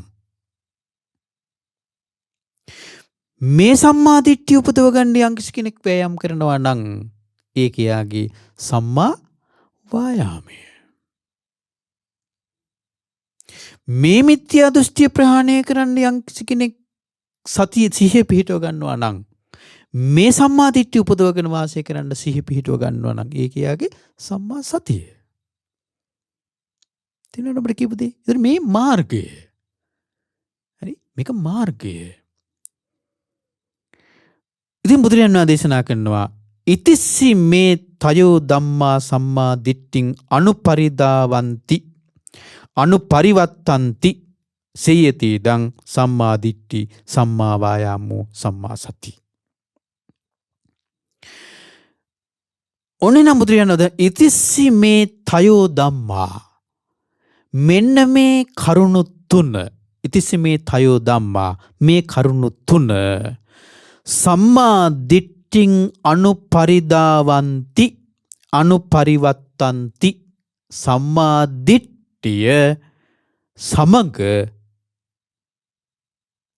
මේ සම්මා දිට්ඨිය උපදව ගන්න යම්කිසි කෙනෙක් වෑයම් කරනවා නම් ඒක යාගේ සම්මා වායාමය. මේ මිත්‍යා දෘෂ්ටිය ප්‍රහාණය කරන්න යම්කිසි කෙනෙක් සතිය සිහිය පිහිටව ගන්නවා නම් මේ සම්මා දිට්ඨිය උපදවගෙන වාසය කරන්න සිහිය පිහිටව ගන්නවා නම් ඒක යාගේ සම්මා සතිය. තේරෙනවද අපිට කියපු දේ? ඒතර මේ මාර්ගය. හරි? මේක මාර්ගය. ඉතින් බුදුරජාණන් වහන්සේ දේශනා කරනවා ඉතිස්සි මේ තයෝ ධම්මා සම්මා දිට්ඨින් අනුපරිදාවಂತಿ අනුපරිවත්තಂತಿ සේයති දං සම්මා දිට්ඨි සම්මා වායාමෝ සම්මා සති. ඔන්නේ නම් බුදුරජාණන් වහන්සේ ඉතිස්සි මේ තයෝ ධම්මා මෙන්න මේ කරුණු තුන ඉතිස්සි මේ තයෝ ධම්මා මේ කරුණු තුන සම්මා දිට්ඨින් අනුපරිදාවಂತಿ අනුපරිවත්තಂತಿ සම්මා දිට්ඨිය සමග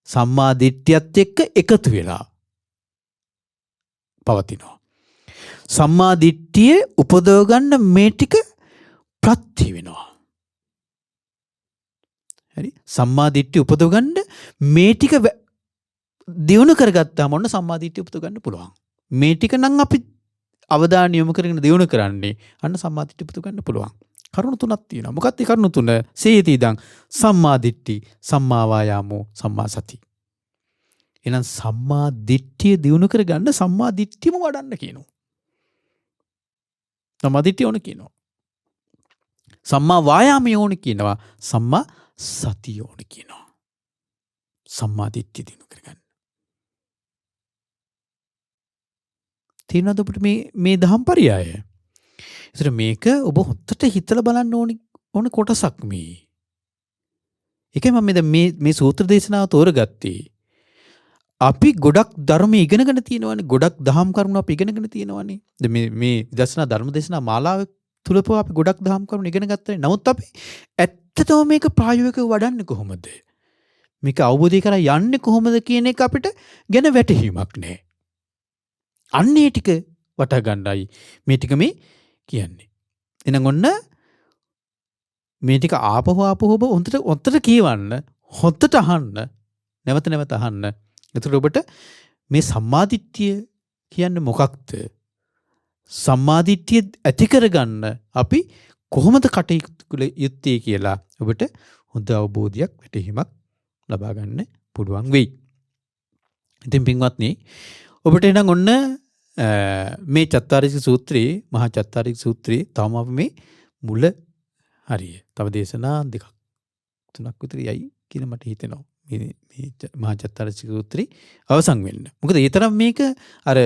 සම්මා දිට්ඨියත් එක්ක එකතු වෙලා පවතිනවා. සම්මා දිට්ඨිය උපදව ගන්න මේ ටික ප්‍රත්‍ය වෙනවා. හරි? සම්මා දිට්ඨිය උපදව ගන්න මේ ටික දියුණු කරගත්තාම ඔන්න සම්මා දිට්ඨිය උපදව ගන්න පුළුවන්. මේ ටික නම් අපි අවධානය යොමු කරගෙන දියුණු කරන්නේ අන්න සම්මා දිට්ඨිය උපදව ගන්න පුළුවන්. කරුණු තුනක් තියෙනවා. මොකක්ද ඒ කරුණු තුන? සේයති ඉදං සම්මා දිට්ඨි සම්මා වායාමෝ සම්මා සති. එහෙනම් සම්මා දිට්ඨිය දියුණු කරගන්න සම්මා දිට්ඨියම වඩන්න කියනවා. සම්මා දිට්ඨිය ඕන කියනවා. සම්මා වායාමය ඕන කියනවා. සම්මා සතිය ඕන කියනවා. සම්මා දිට්ඨිය දියුණු කරගන්න. තේරෙනවද අපිට මේ දහම් පරයය? ඒතර මේක ඔබ හොත්තට හිතලා බලන්න ඕන කොටසක් මේ. ඒකයි මම මේ සූත්‍ර දේශනාව තෝරගත්තේ. අපි ගොඩක් ධර්ම ඉගෙනගෙන තියෙනවානේ. ගොඩක් දහම් කරුණු අපි ඉගෙනගෙන තියෙනවානේ. මේ විදර්ශනා ධර්ම දේශනා මාලාව තුලපව අපි ගොඩක් දහම් කරුණු ඉගෙන ගත්තා. නමුත් අපි ඇත්තටම මේක ප්‍රායෝගිකව වඩන්නේ කොහොමද? මේක අවබෝධය කරා යන්නේ කොහොමද කියන එක අපිට ගැන වැටහීමක් නැහැ. අන්නේ ටික වටහා ගන්නයි මේ ටික මේ කියන්නේ. එහෙනම් ඔන්න මේ ටික ආපහු ඔබ හොන්දට කියවන්න, හොන්දට අහන්න, නැවත නැවත අහන්න. එතකොට ඔබට මේ සම්මාදිට්ඨිය කියන්නේ මොකක්ද? සම්මාදිට්ඨිය ඇති කරගන්න අපි කොහොමද කටයුතු කළ යුත්තේ කියලා ඔබට හොඳ අවබෝධයක් වැටහීමක් ලබා ගන්න පුළුවන් වෙයි. ඉතින් පින්වත්නි ඔබට එනම් ඔන්න මේ චත්තාරික සූත්‍රයේ මහා චත්තාරික සූත්‍රයේ තවම අපි මේ මුල හරිය. තව දේශනා 2ක් 3ක් විතර යයි කියලා මට හිතෙනවා. මේ මහා චත්තාරික සූත්‍රي අවසන් වෙන්න. මොකද ඒ තරම් මේක අර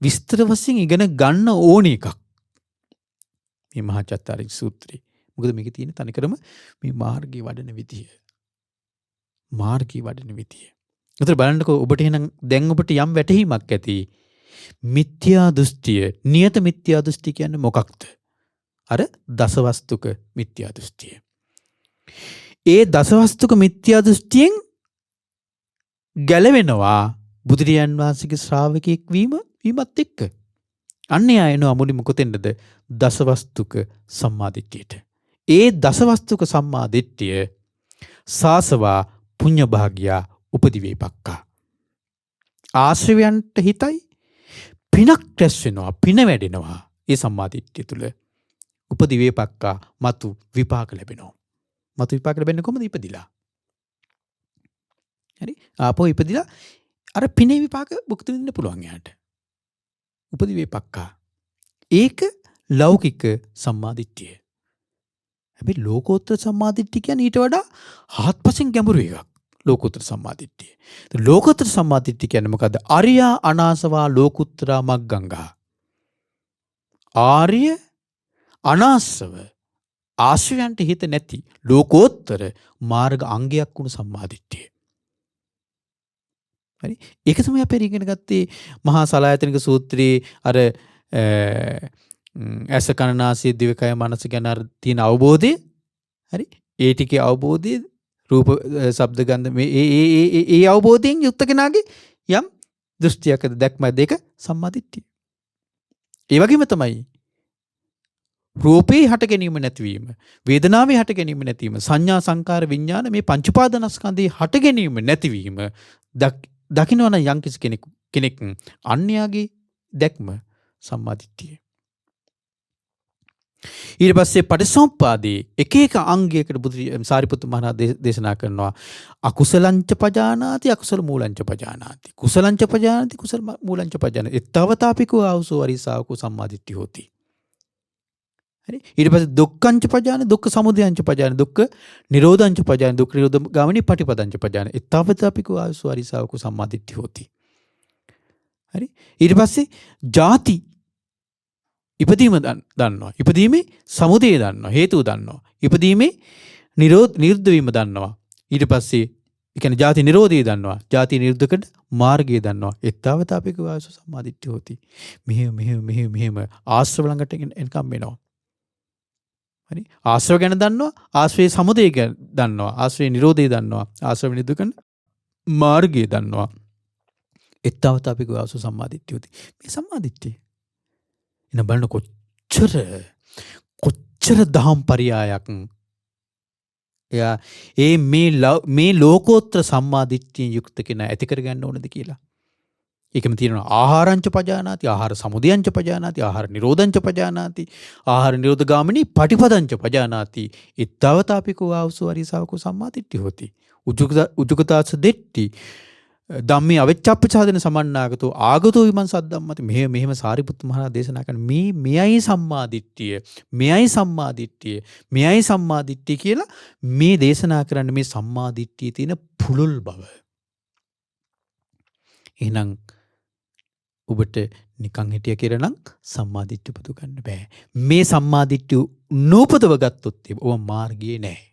විස්තර වශයෙන් ඉගෙන ගන්න ඕන එකක්. මේ මහා චත්තාරික සූත්‍රي. මොකද මේකේ තියෙන තනිකරම මේ මාර්ගයේ වඩන විදිය. මාර්ගයේ වඩන විදිය. ඒතර බලන්නකෝ ඔබට එහෙනම් දැන් ඔබට යම් වැටහීමක් ඇති. මිත්‍යා දෘෂ්ටිය, නියත මිත්‍යා දෘෂ්ටි කියන්නේ මොකක්ද? අර දසවස්තුක මිත්‍යා දෘෂ්ටිය. ඒ දසවස්තුක මිත්‍යා දෘෂ්ටියෙන් ගැලවෙනවා බුදුරජාන් වහන්සේගේ ශ්‍රාවකෙක් වීමත් එක්ක. අන්නේ ආයනෝ අමුලිම කොතෙන්ද? දසවස්තුක සම්මාදිට්ඨියට. ඒ දසවස්තුක සම්මාදිට්ඨිය සාසවා පුඤ්ඤ භාග්‍යා උපදිවේපක්කා. ආශ්‍රවයන්ට හිතයි පිනක් රැස් වෙනවා, පින වැඩෙනවා. ඒ සම්මාදිට්ඨිය තුල උපදිවේපක්කා මතු විපාක ලැබෙනවා. මතු විපාක ලැබෙන්නේ කොහොමද? ඉපදිලා. හරි? ආපහු ඉපදිලා අර පිනේ විපාක භුක්ති විඳින්න පුළුවන් යාට. උපදිවේපක්කා. ඒක ලෞකික සම්මාදිට්ඨිය. හැබැයි ලෝකෝත්තර සම්මාදිට්ඨිය කියන්නේ ඊට වඩා හත්පසින් ගැඹුරු එකක්. ලෝකෝත්තර සම්මාදිට්ඨිය. ලෝකෝත්තර සම්මාදිට්ඨිය කියන්නේ මොකද්ද? අරියා අනාසවා ලෝකුත්තරා මග්ගංගා. ආර්ය අනාසව ආශ්‍රයයන්ට හිත නැති ලෝකෝත්තර මාර්ග අංගයක් වුණු සම්මාදිට්ඨිය. හරි? ඒක තමයි අපි ඉගෙන ගත්තේ මහා සලායතනික සූත්‍රයේ අර ඇස කන නාසය දිවකය මනස ගැන තියෙන අවබෝධය. හරි? ඒ ටිකේ අවබෝධය රූප ශබ්ද ගන්ධ මේ ඒ අවබෝධයෙන් යුක්ත කෙනාගේ යම් දෘෂ්ටියක්ද දැක්මක්ද ඒක සම්මාදිට්ඨිය. ඒ වගේම තමයි රූපේ හට ගැනීම නැතිවීම, වේදනාවේ හට ගැනීම නැතිවීම, සංඥා සංකාර විඥාන මේ පංච උපාදානස්කන්ධයේ හට ගැනීම නැතිවීම දකින්නවන යම්කිසි කෙනෙක් අන්‍යයාගේ දැක්ම සම්මාදිට්ඨිය. ඊට පස්සේ පටිසම්පාදේ එක එක අංගයකට සාරිපුත්තු මහරහතන් දේශනා කරනවා අකුසලංච පජානාති අකුසල මූලංච පජානාති කුසලංච පජානාති කුසල මූලංච පජානාති ඊත්තවතාපිකෝ ආවසෝ අරිසාවකෝ සම්මාදිට්ඨිය හොති. හරි ඊට පස්සේ දුක්ඛංච පජාන දුක්ඛ සමුදයංච පජාන දුක්ඛ නිරෝධංච පජාන දුක්ඛ නිරෝධ ගාමිනී පටිපදංච පජාන ඊත්තවතාපිකෝ ආවසෝ අරිසාවකෝ සම්මාදිට්ඨිය හොති. හරි ඊට පස්සේ ಜಾති ඉපදීම දන්නවා. ඉපදීමේ සමුදය දන්නවා. හේතුව දන්නවා. ඉපදීමේ නිරුද්ධ වීම දන්නවා. ඊට පස්සේ ඒ කියන්නේ ಜಾති නිරෝධය දන්නවා. ಜಾති නිරුද්ධකට මාර්ගය දන්නවා. ඊත්තවතාපික වාස සම්මාදිට්ඨිය හොති. මෙහෙම ආශ්‍රව ළඟට එනකම් වෙනවා. හරි ආශ්‍රව ගැන දන්නවා. ආශ්‍රවේ සමුදය ගැන දන්නවා. ආශ්‍රවේ නිරෝධය දන්නවා. ආශ්‍රව නිරුද්ධකන මාර්ගය දන්නවා. ඊත්තවතාපික වාස සම්මාදිට්ඨිය හොති. මේ සම්මාදිට්ඨිය එන බලන කොච්චර දහම් පරියායක් එයා මේ ලෝකෝත්තර සම්මාදිට්ඨියෙන් යුක්ත කෙනා ඇති කරගන්න ඕනද කියලා. ඒකම තියෙනවා ආහාරංච පජානාති ආහාර සමුදයංච පජානාති ආහාර නිරෝධංච පජානාති ආහාර නිරෝධ ගාමිනී පටිපදංච පජානාති ඊත්තවතාපිකෝ ආවසෝ අරිසාවකෝ සම්මාදිට්ඨිය හොති. උජුගතාස දෙට්ටි ධම්මේ අවිච්ඡප්පචාදන සමන්නාගතෝ ආගතෝ විමන් සද්දම්මති මෙහෙම සාරිපුත්තු මහරහතන් දේශනා කරන මෙයයි සම්මාදිට්ඨිය කියලා මේ දේශනා කරන්න මේ සම්මාදිට්ඨියේ තියෙන පුළුල් බව. එහෙනම් ඔබට නිකන් හිටිය කියලා නම් සම්මාදිට්ඨිය පුදු ගන්න බෑ. මේ සම්මාදිට්ඨිය නූපදව ගත්තොත් ඔබ මාර්ගයේ නැහැ.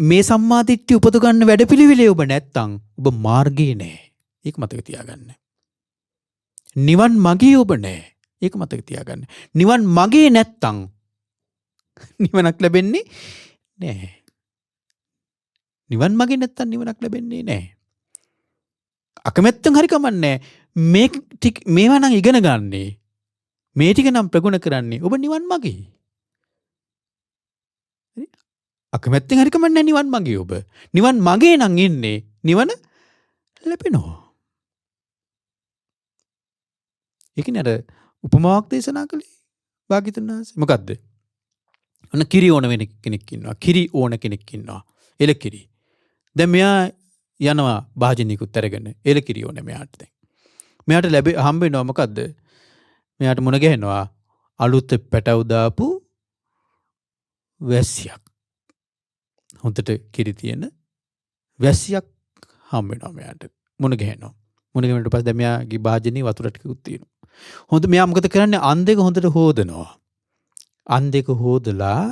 මේ සම්මාදිට්ඨිය උපද ගන්න වැඩපිළිවෙලේ ඔබ නැත්තම් ඔබ මාර්ගයේ නැහැ. ඒක මතක තියාගන්න. නිවන් මගේ ඔබ නැහැ. ඒක මතක තියාගන්න. නිවන් මගේ නැත්තම් නිවනක් ලැබෙන්නේ නැහැ. නිවන් මගේ නැත්තම් නිවනක් ලැබෙන්නේ නැහැ. අකමැත්තෙන් හරි කමන්නේ මේවා නම් ඉගෙන ගන්නේ. මේ ටික නම් ප්‍රගුණ කරන්නේ ඔබ නිවන් මගේ. අකමැත්තෙන් හරි කමන්නේ නිවන් මගේ ඔබ. නිවන් මගේ නම් ඉන්නේ නිවන ලැබෙනවා. ඒකනේ අර උපමාවක් දේශනා කළේ භාග්‍යවතුන් වහන්සේ. මොකද්ද? ඔන්න කිරි ඕන වෙන කෙනෙක් ඉන්නවා. කිරි ඕන කෙනෙක් ඉන්නවා. එල කිරි. දැන් මෙයා යනවා භාජනයකුත් අරගෙන. එල කිරි ඕනේ මෙයාට දැන්. මෙයාට හම්බ වෙනවා මොකද්ද? මෙයාට මුණ ගැහෙනවා අලුත් පැටව දාපු වැස්සියක්. හොඳට කිරි තියෙන වැස්සියක් හම්බ වෙනවා මෙයාට. මුණ ගැහෙනවා. මුණ ගැහෙනට පස්සේ දැන් මෙයාගේ භාජනයේ වතුර ටිකකුත් තියෙනවා. හොඳ මෙයා මොකද කරන්නේ? අන් දෙක හොඳට හොදනවා. අන් දෙක හොදලා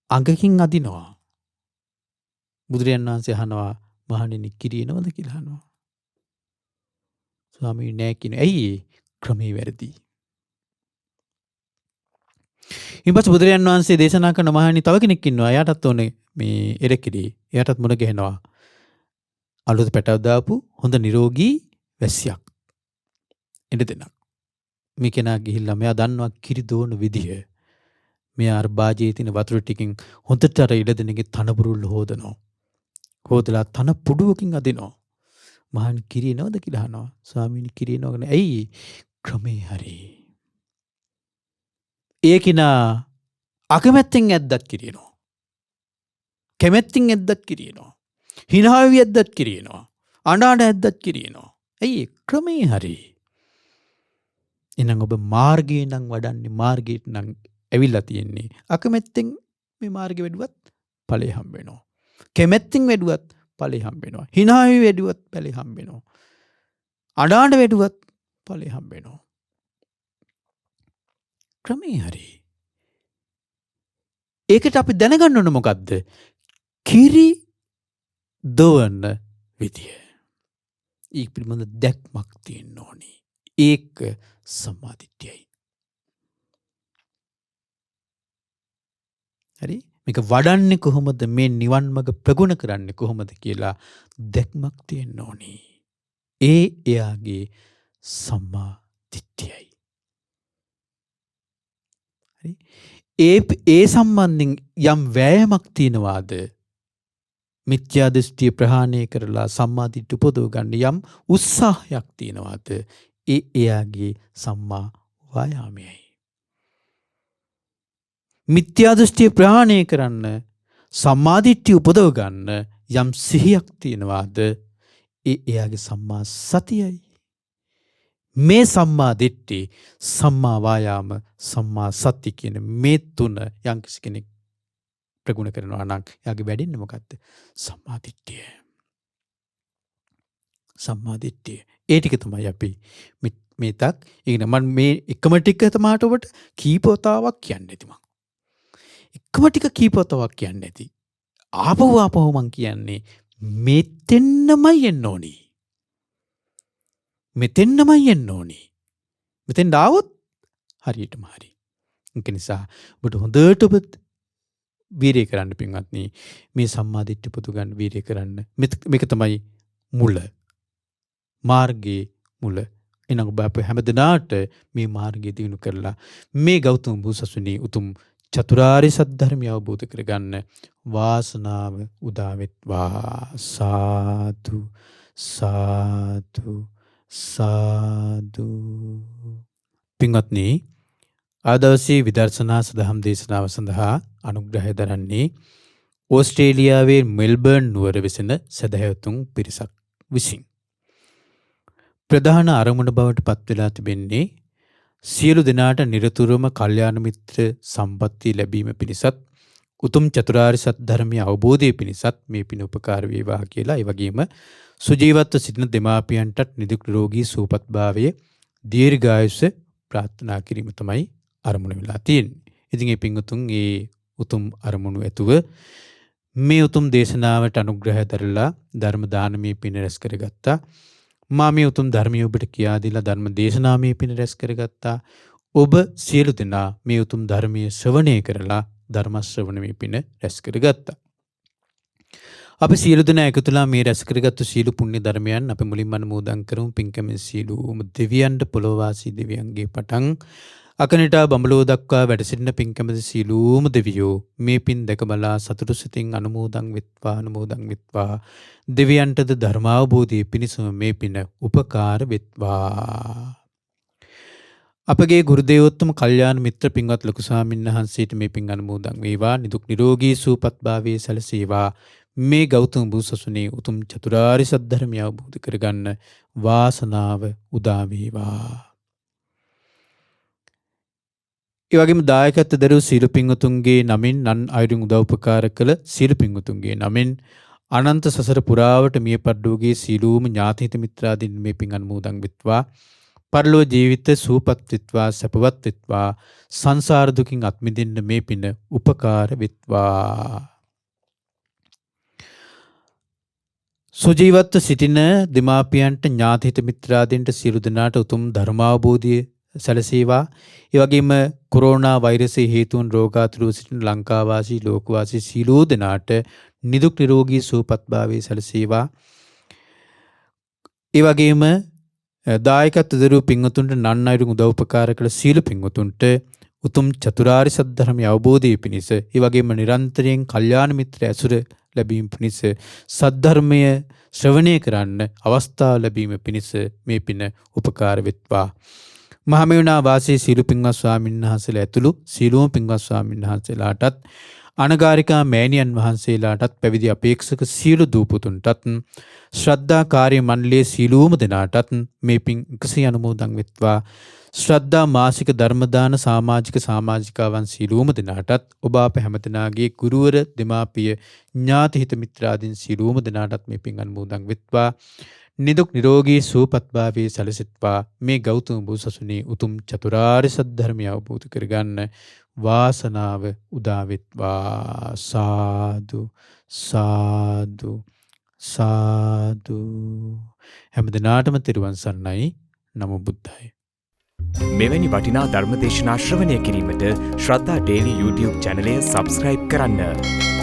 අඟකින් අදිනවා. බුදුරජාණන් වහන්සේ අහනවා මහණෙනි කිරි එනවද කියලා අහනවා. ස්වාමීන් නෑ කියනවා. ඇයි ක්‍රමේ වැරදි. ඊපස්සේ බුදුරජාණන් වහන්සේ දේශනා කරන මහණෙනි තව කෙනෙක් ඉන්නවා. එයාටත් ඕනේ මේ එරකිරි. එයාටත් මුණ ගැහෙනවා. අලුත් පැටව දාපු හොඳ නිරෝගී වැස්සියක්. එන්න දෙන්න. මේ කෙනා ගිහිල්ලා මෙයා දන්නවා කිරි දෝන විදිය. මෙයා අර බාජේ තියෙන වතුර ටිකෙන් හොඳට අර ඉඩදෙනගේ තනබුරුල්ල හොදනවා. හොදලා තන පුඩුවකින් අදිනවා. මහන් කිරි එනවද කියලා අහනවා. ස්වාමීනි කිරි එනවද? ඇයි ක්‍රමේ හරි. ඒකිනා අකමැත්තෙන් ඇද්දත් කිරිනවා. කැමැත්තෙන් ඇද්දත් කිරිනවා. හිනාවි ඇද්දත් කිරිනවා. අඬාඬ ඇද්දත් කිරිනවා. ඇයි ක්‍රමේ හරි. එහෙනම් ඔබ මාර්ගයේ නම් වඩන්නේ මාර්ගයට නම් ඇවිල්ලා තියෙන්නේ. අකමැත්තෙන් මේ මාර්ගෙ වැඩුවත් ඵලෙ හම්බ වෙනවා. කැමැත්තෙන් වැඩුවත් ඵලෙ හම්බ වෙනවා. හිනාවි වැඩුවත් ඵලෙ හම්බ වෙනවා. අඬාඬ වැඩුවත් ඵලෙ හම්බ වෙනවා. ක්‍රමේ හරි. ඒකට අපි දැනගන්න ඕන මොකද්ද? කිරි දවන විදිය. ඊ පිළිබඳ දැක්මක් තියෙන්න ඕනේ. ඒක සම්මාදිට්ඨියයි. හරි? මේක වඩන්නේ කොහොමද? මේ නිවන් මඟ ප්‍රගුණ කරන්නේ කොහොමද කියලා දැක්මක් තියෙන්න ඕනි. එයාගේ සම්මා දිට්ඨියයි. හරි? ඒ සම්බන්ධයෙන් යම් වෑයමක් තියෙනවාද? මිත්‍යා දෘෂ්ටිය ප්‍රහාණය කරලා සම්මා දිට්ඨිය උපදව ගන්න යම් උත්සාහයක් තියෙනවාද? එයාගේ සම්මා වායාමයයි. මිත්‍යා දෘෂ්ටිය ප්‍රහාණය කරන්න සම්මා දිට්ඨිය උපදව ගන්න යම් සිහියක් තියෙනවාද? එයාගේ සම්මා සතියයි. මේ සම්මා දිට්ඨි, සම්මා වායාම, සම්මා සති කියන මේ තුන යම්කිසි කෙනෙක් ප්‍රගුණ කරනවා නම් එයාගේ වැඩෙන්නේ මොකද්ද? සම්මා දිට්ඨිය. සම්මා දිට්ඨිය. ඒ ටික තමයි අපි මේතක් ඉගෙන මම මේ එකම ටික තමාට ඔබට කීපවතාවක් කියන්නේ නැති මම. එකම ටික කීපවතාවක් කියන්නේ නැති. ආපහු මං කියන්නේ මෙතෙන්නමයි එන්න ඕනි. මෙතෙන්නමයි එන්න ඕනි. මෙතෙන් ආවොත් හරියටම හරි. ඒක නිසා ඔබට හොඳට ඔබ වීරිය කරන්න පින්වත්නි. මේ සම්මා දිට්ඨිය පුතු ගන්න වීරිය කරන්න. මේක තමයි මුල. මාර්ගයේ මුල. එනම් ඔබ අප හැමදෙනාට මේ මාර්ගය දිනු කරලා මේ ගෞතම බුදුසසුනේ උතුම් චතුරාර්ය සත්‍ය ධර්මය අවබෝධ කරගන්න වාසනාව උදා වෙත්වා. සාදු සාදු සාදු. පින්වත්නි, අද දවසේ විදර්ශනා සදහම් දේශනාව සඳහා අනුග්‍රහය දරන්නේ ඕස්ට්‍රේලියාවේ මෙල්බර්න් නුවර වෙසෙන සදහැවතුන් පිරිසක් විසින්. ප්‍රධාන අරමුණ බවට පත් වෙලා තිබෙන්නේ සියලු දෙනාට නිරතුරුවම කල්යාණ මිත්‍ර සම්පත්තිය ලැබීම පිණිසත් උතුම් චතුරාර්ය සත්‍ය ධර්මය අවබෝධය පිණිසත් මේ පින උපකාර වේවා කියලා. ඒ වගේම සුජීවත්ව සිටින දෙමාපියන්ටත් නිදුක් නිරෝගී සුවපත්භාවය දීර්ඝායුෂ ප්‍රාර්ථනා කිරීම තමයි අරමුණ වෙලා තියෙන්නේ. ඉතින් මේ පින්වතුන් ඒ උතුම් අරමුණු ඇතුව මේ උතුම් දේශනාවට අනුග්‍රහය දරලා ධර්ම දානමය පින රැස් කරගත්තා. මා මේ උතුම් ධර්මය ඔබට කියා දීලා ධර්ම දේශනාමය පින රැස් කරගත්තා. ඔබ සියලු දෙනා මේ උතුම් ධර්මයේ ශ්‍රවණය කරලා ධර්ම ශ්‍රවණමය පින රැස් කරගත්තා. අපි සියලු දෙනා එකතුලා මේ රැස් කරගත්තු සීල පුණ්‍ය ධර්මයන් අපි මුලින්ම අනුමෝදන් කරමු. පින්කමෙන් සියලුම දෙවියන්ට පොළොවාසී දෙවියන්ගේ පටන් අකනිටා බඹලෝ දක්වා වැඩ සිටින පින්කමද සියලුම දෙවියෝ මේ පින් දැක බලා සතුටු සිතින් අනුමෝදන් වෙත්වා. දෙවියන්ටද ධර්මාවබෝධය පිණිසම මේ පින උපකාර වෙත්වා. අපගේ ගුරු දේවෝත්තම කල්යාණ මිත්‍ර පින්වත් ලොකු ස්වාමීන් වහන්සේට මේ පින් අනුමෝදන් වේවා. නිදුක් නිරෝගී සුවපත්භාවයේ සැලසේවා. මේ ගෞතම බුදුසසුනේ උතුම් චතුරාර්ය සත්‍ය ධර්මය අවබෝධ කරගන්න වාසනාව උදා වේවා. ඒ වගේම දායකත්ව දරූ සීල පින්වතුන්ගේ නමින් නන් අයුරින් උදව් උපකාර කළ සීල පින්වතුන්ගේ නමින් අනන්ත සසර පුරාවට මිය පරලෝකයේ සීලූම ඥාතිහිත මිත්‍රාදීන් මේ පින් අනුමෝදන් වෙත්වා. පරලෝ ජීවිත සූපත් වෙත්වා, සැපවත් වෙත්වා. සංසාර දුකින් අත් මිදෙන්න මේ පින උපකාර වෙත්වා. සුජීවත්ව සිටින දෙමාපියන්ට ඥාතිහිත මිත්‍රාදීන්ට සියලු දෙනාට උතුම් ධර්මාවබෝධය සැලසේවා. ඒ වගේම කොරෝනා වෛරසයේ හේතුන් රෝගාතුරව සිටින ලංකාවාසී ලෝකවාසී සියලු දෙනාට නිදුක් නිරෝගී සුවපත්භාවයේ සැලසේවා. ඒ වගේම දායකත්ව දරූ පින්වතුන්ට නන් අයුරින් උදව් උපකාර කළ සීල පින්වතුන්ට උතුම් චතුරාර්ය සත්‍ය ධර්මය අවබෝධය පිණිස ඒ වගේම නිරන්තරයෙන් කල්යාණ මිත්‍ර ඇසුර ලැබීම පිණිස සද්ධර්මය ශ්‍රවණය කරන්න අවස්ථාව ලැබීම පිණිස මේ පින උපකාර වෙත්වා. මහමෙවුනා වාසී සීල පින්වත් ස්වාමීන් වහන්සේලා ඇතුළු සීලෝම පින්වත් ස්වාමීන් වහන්සේලාටත් අනගාരികා මෑණියන් වහන්සේලාටත් පැවිදි අපේක්ෂක සියලු දූපුතුන්ටත් ශ්‍රද්ධාකාරී මණ්ඩලයේ සියලුම දෙනාටත් මේ පින් එකසේ අනුමෝදන් වෙත්වා. ශ්‍රද්ධා මාසික ධර්මදාන සමාජිකාවන් සියලුම දෙනාටත් ඔබ අප හැමදෙනාගේ ගුරුවර දෙමාපිය ඥාතිහිත මිත්‍රාදීන් සියලුම දෙනාටත් මේ පින් අනුමෝදන් වෙත්වා. නිදුක් නිරෝගී සුවපත්භාවයේ සැලසෙත්වා. මේ ගෞතම බුදුසසුනේ උතුම් චතුරාර්ය සත්‍ය ධර්මය අවබෝධ කරගන්න වාසනාව උදා වෙත්වා. සාදු සාදු සාදු. හැමදෙනාටම තෙරුවන් සරණයි. නමෝ බුද්ධාය. මෙවැනි වටිනා ධර්මදේශනා ශ්‍රවණය කිරීමට ශ්‍රද්ධා ඩේලි YouTube චැනලය සබස්ක්‍රයිබ් කරන්න.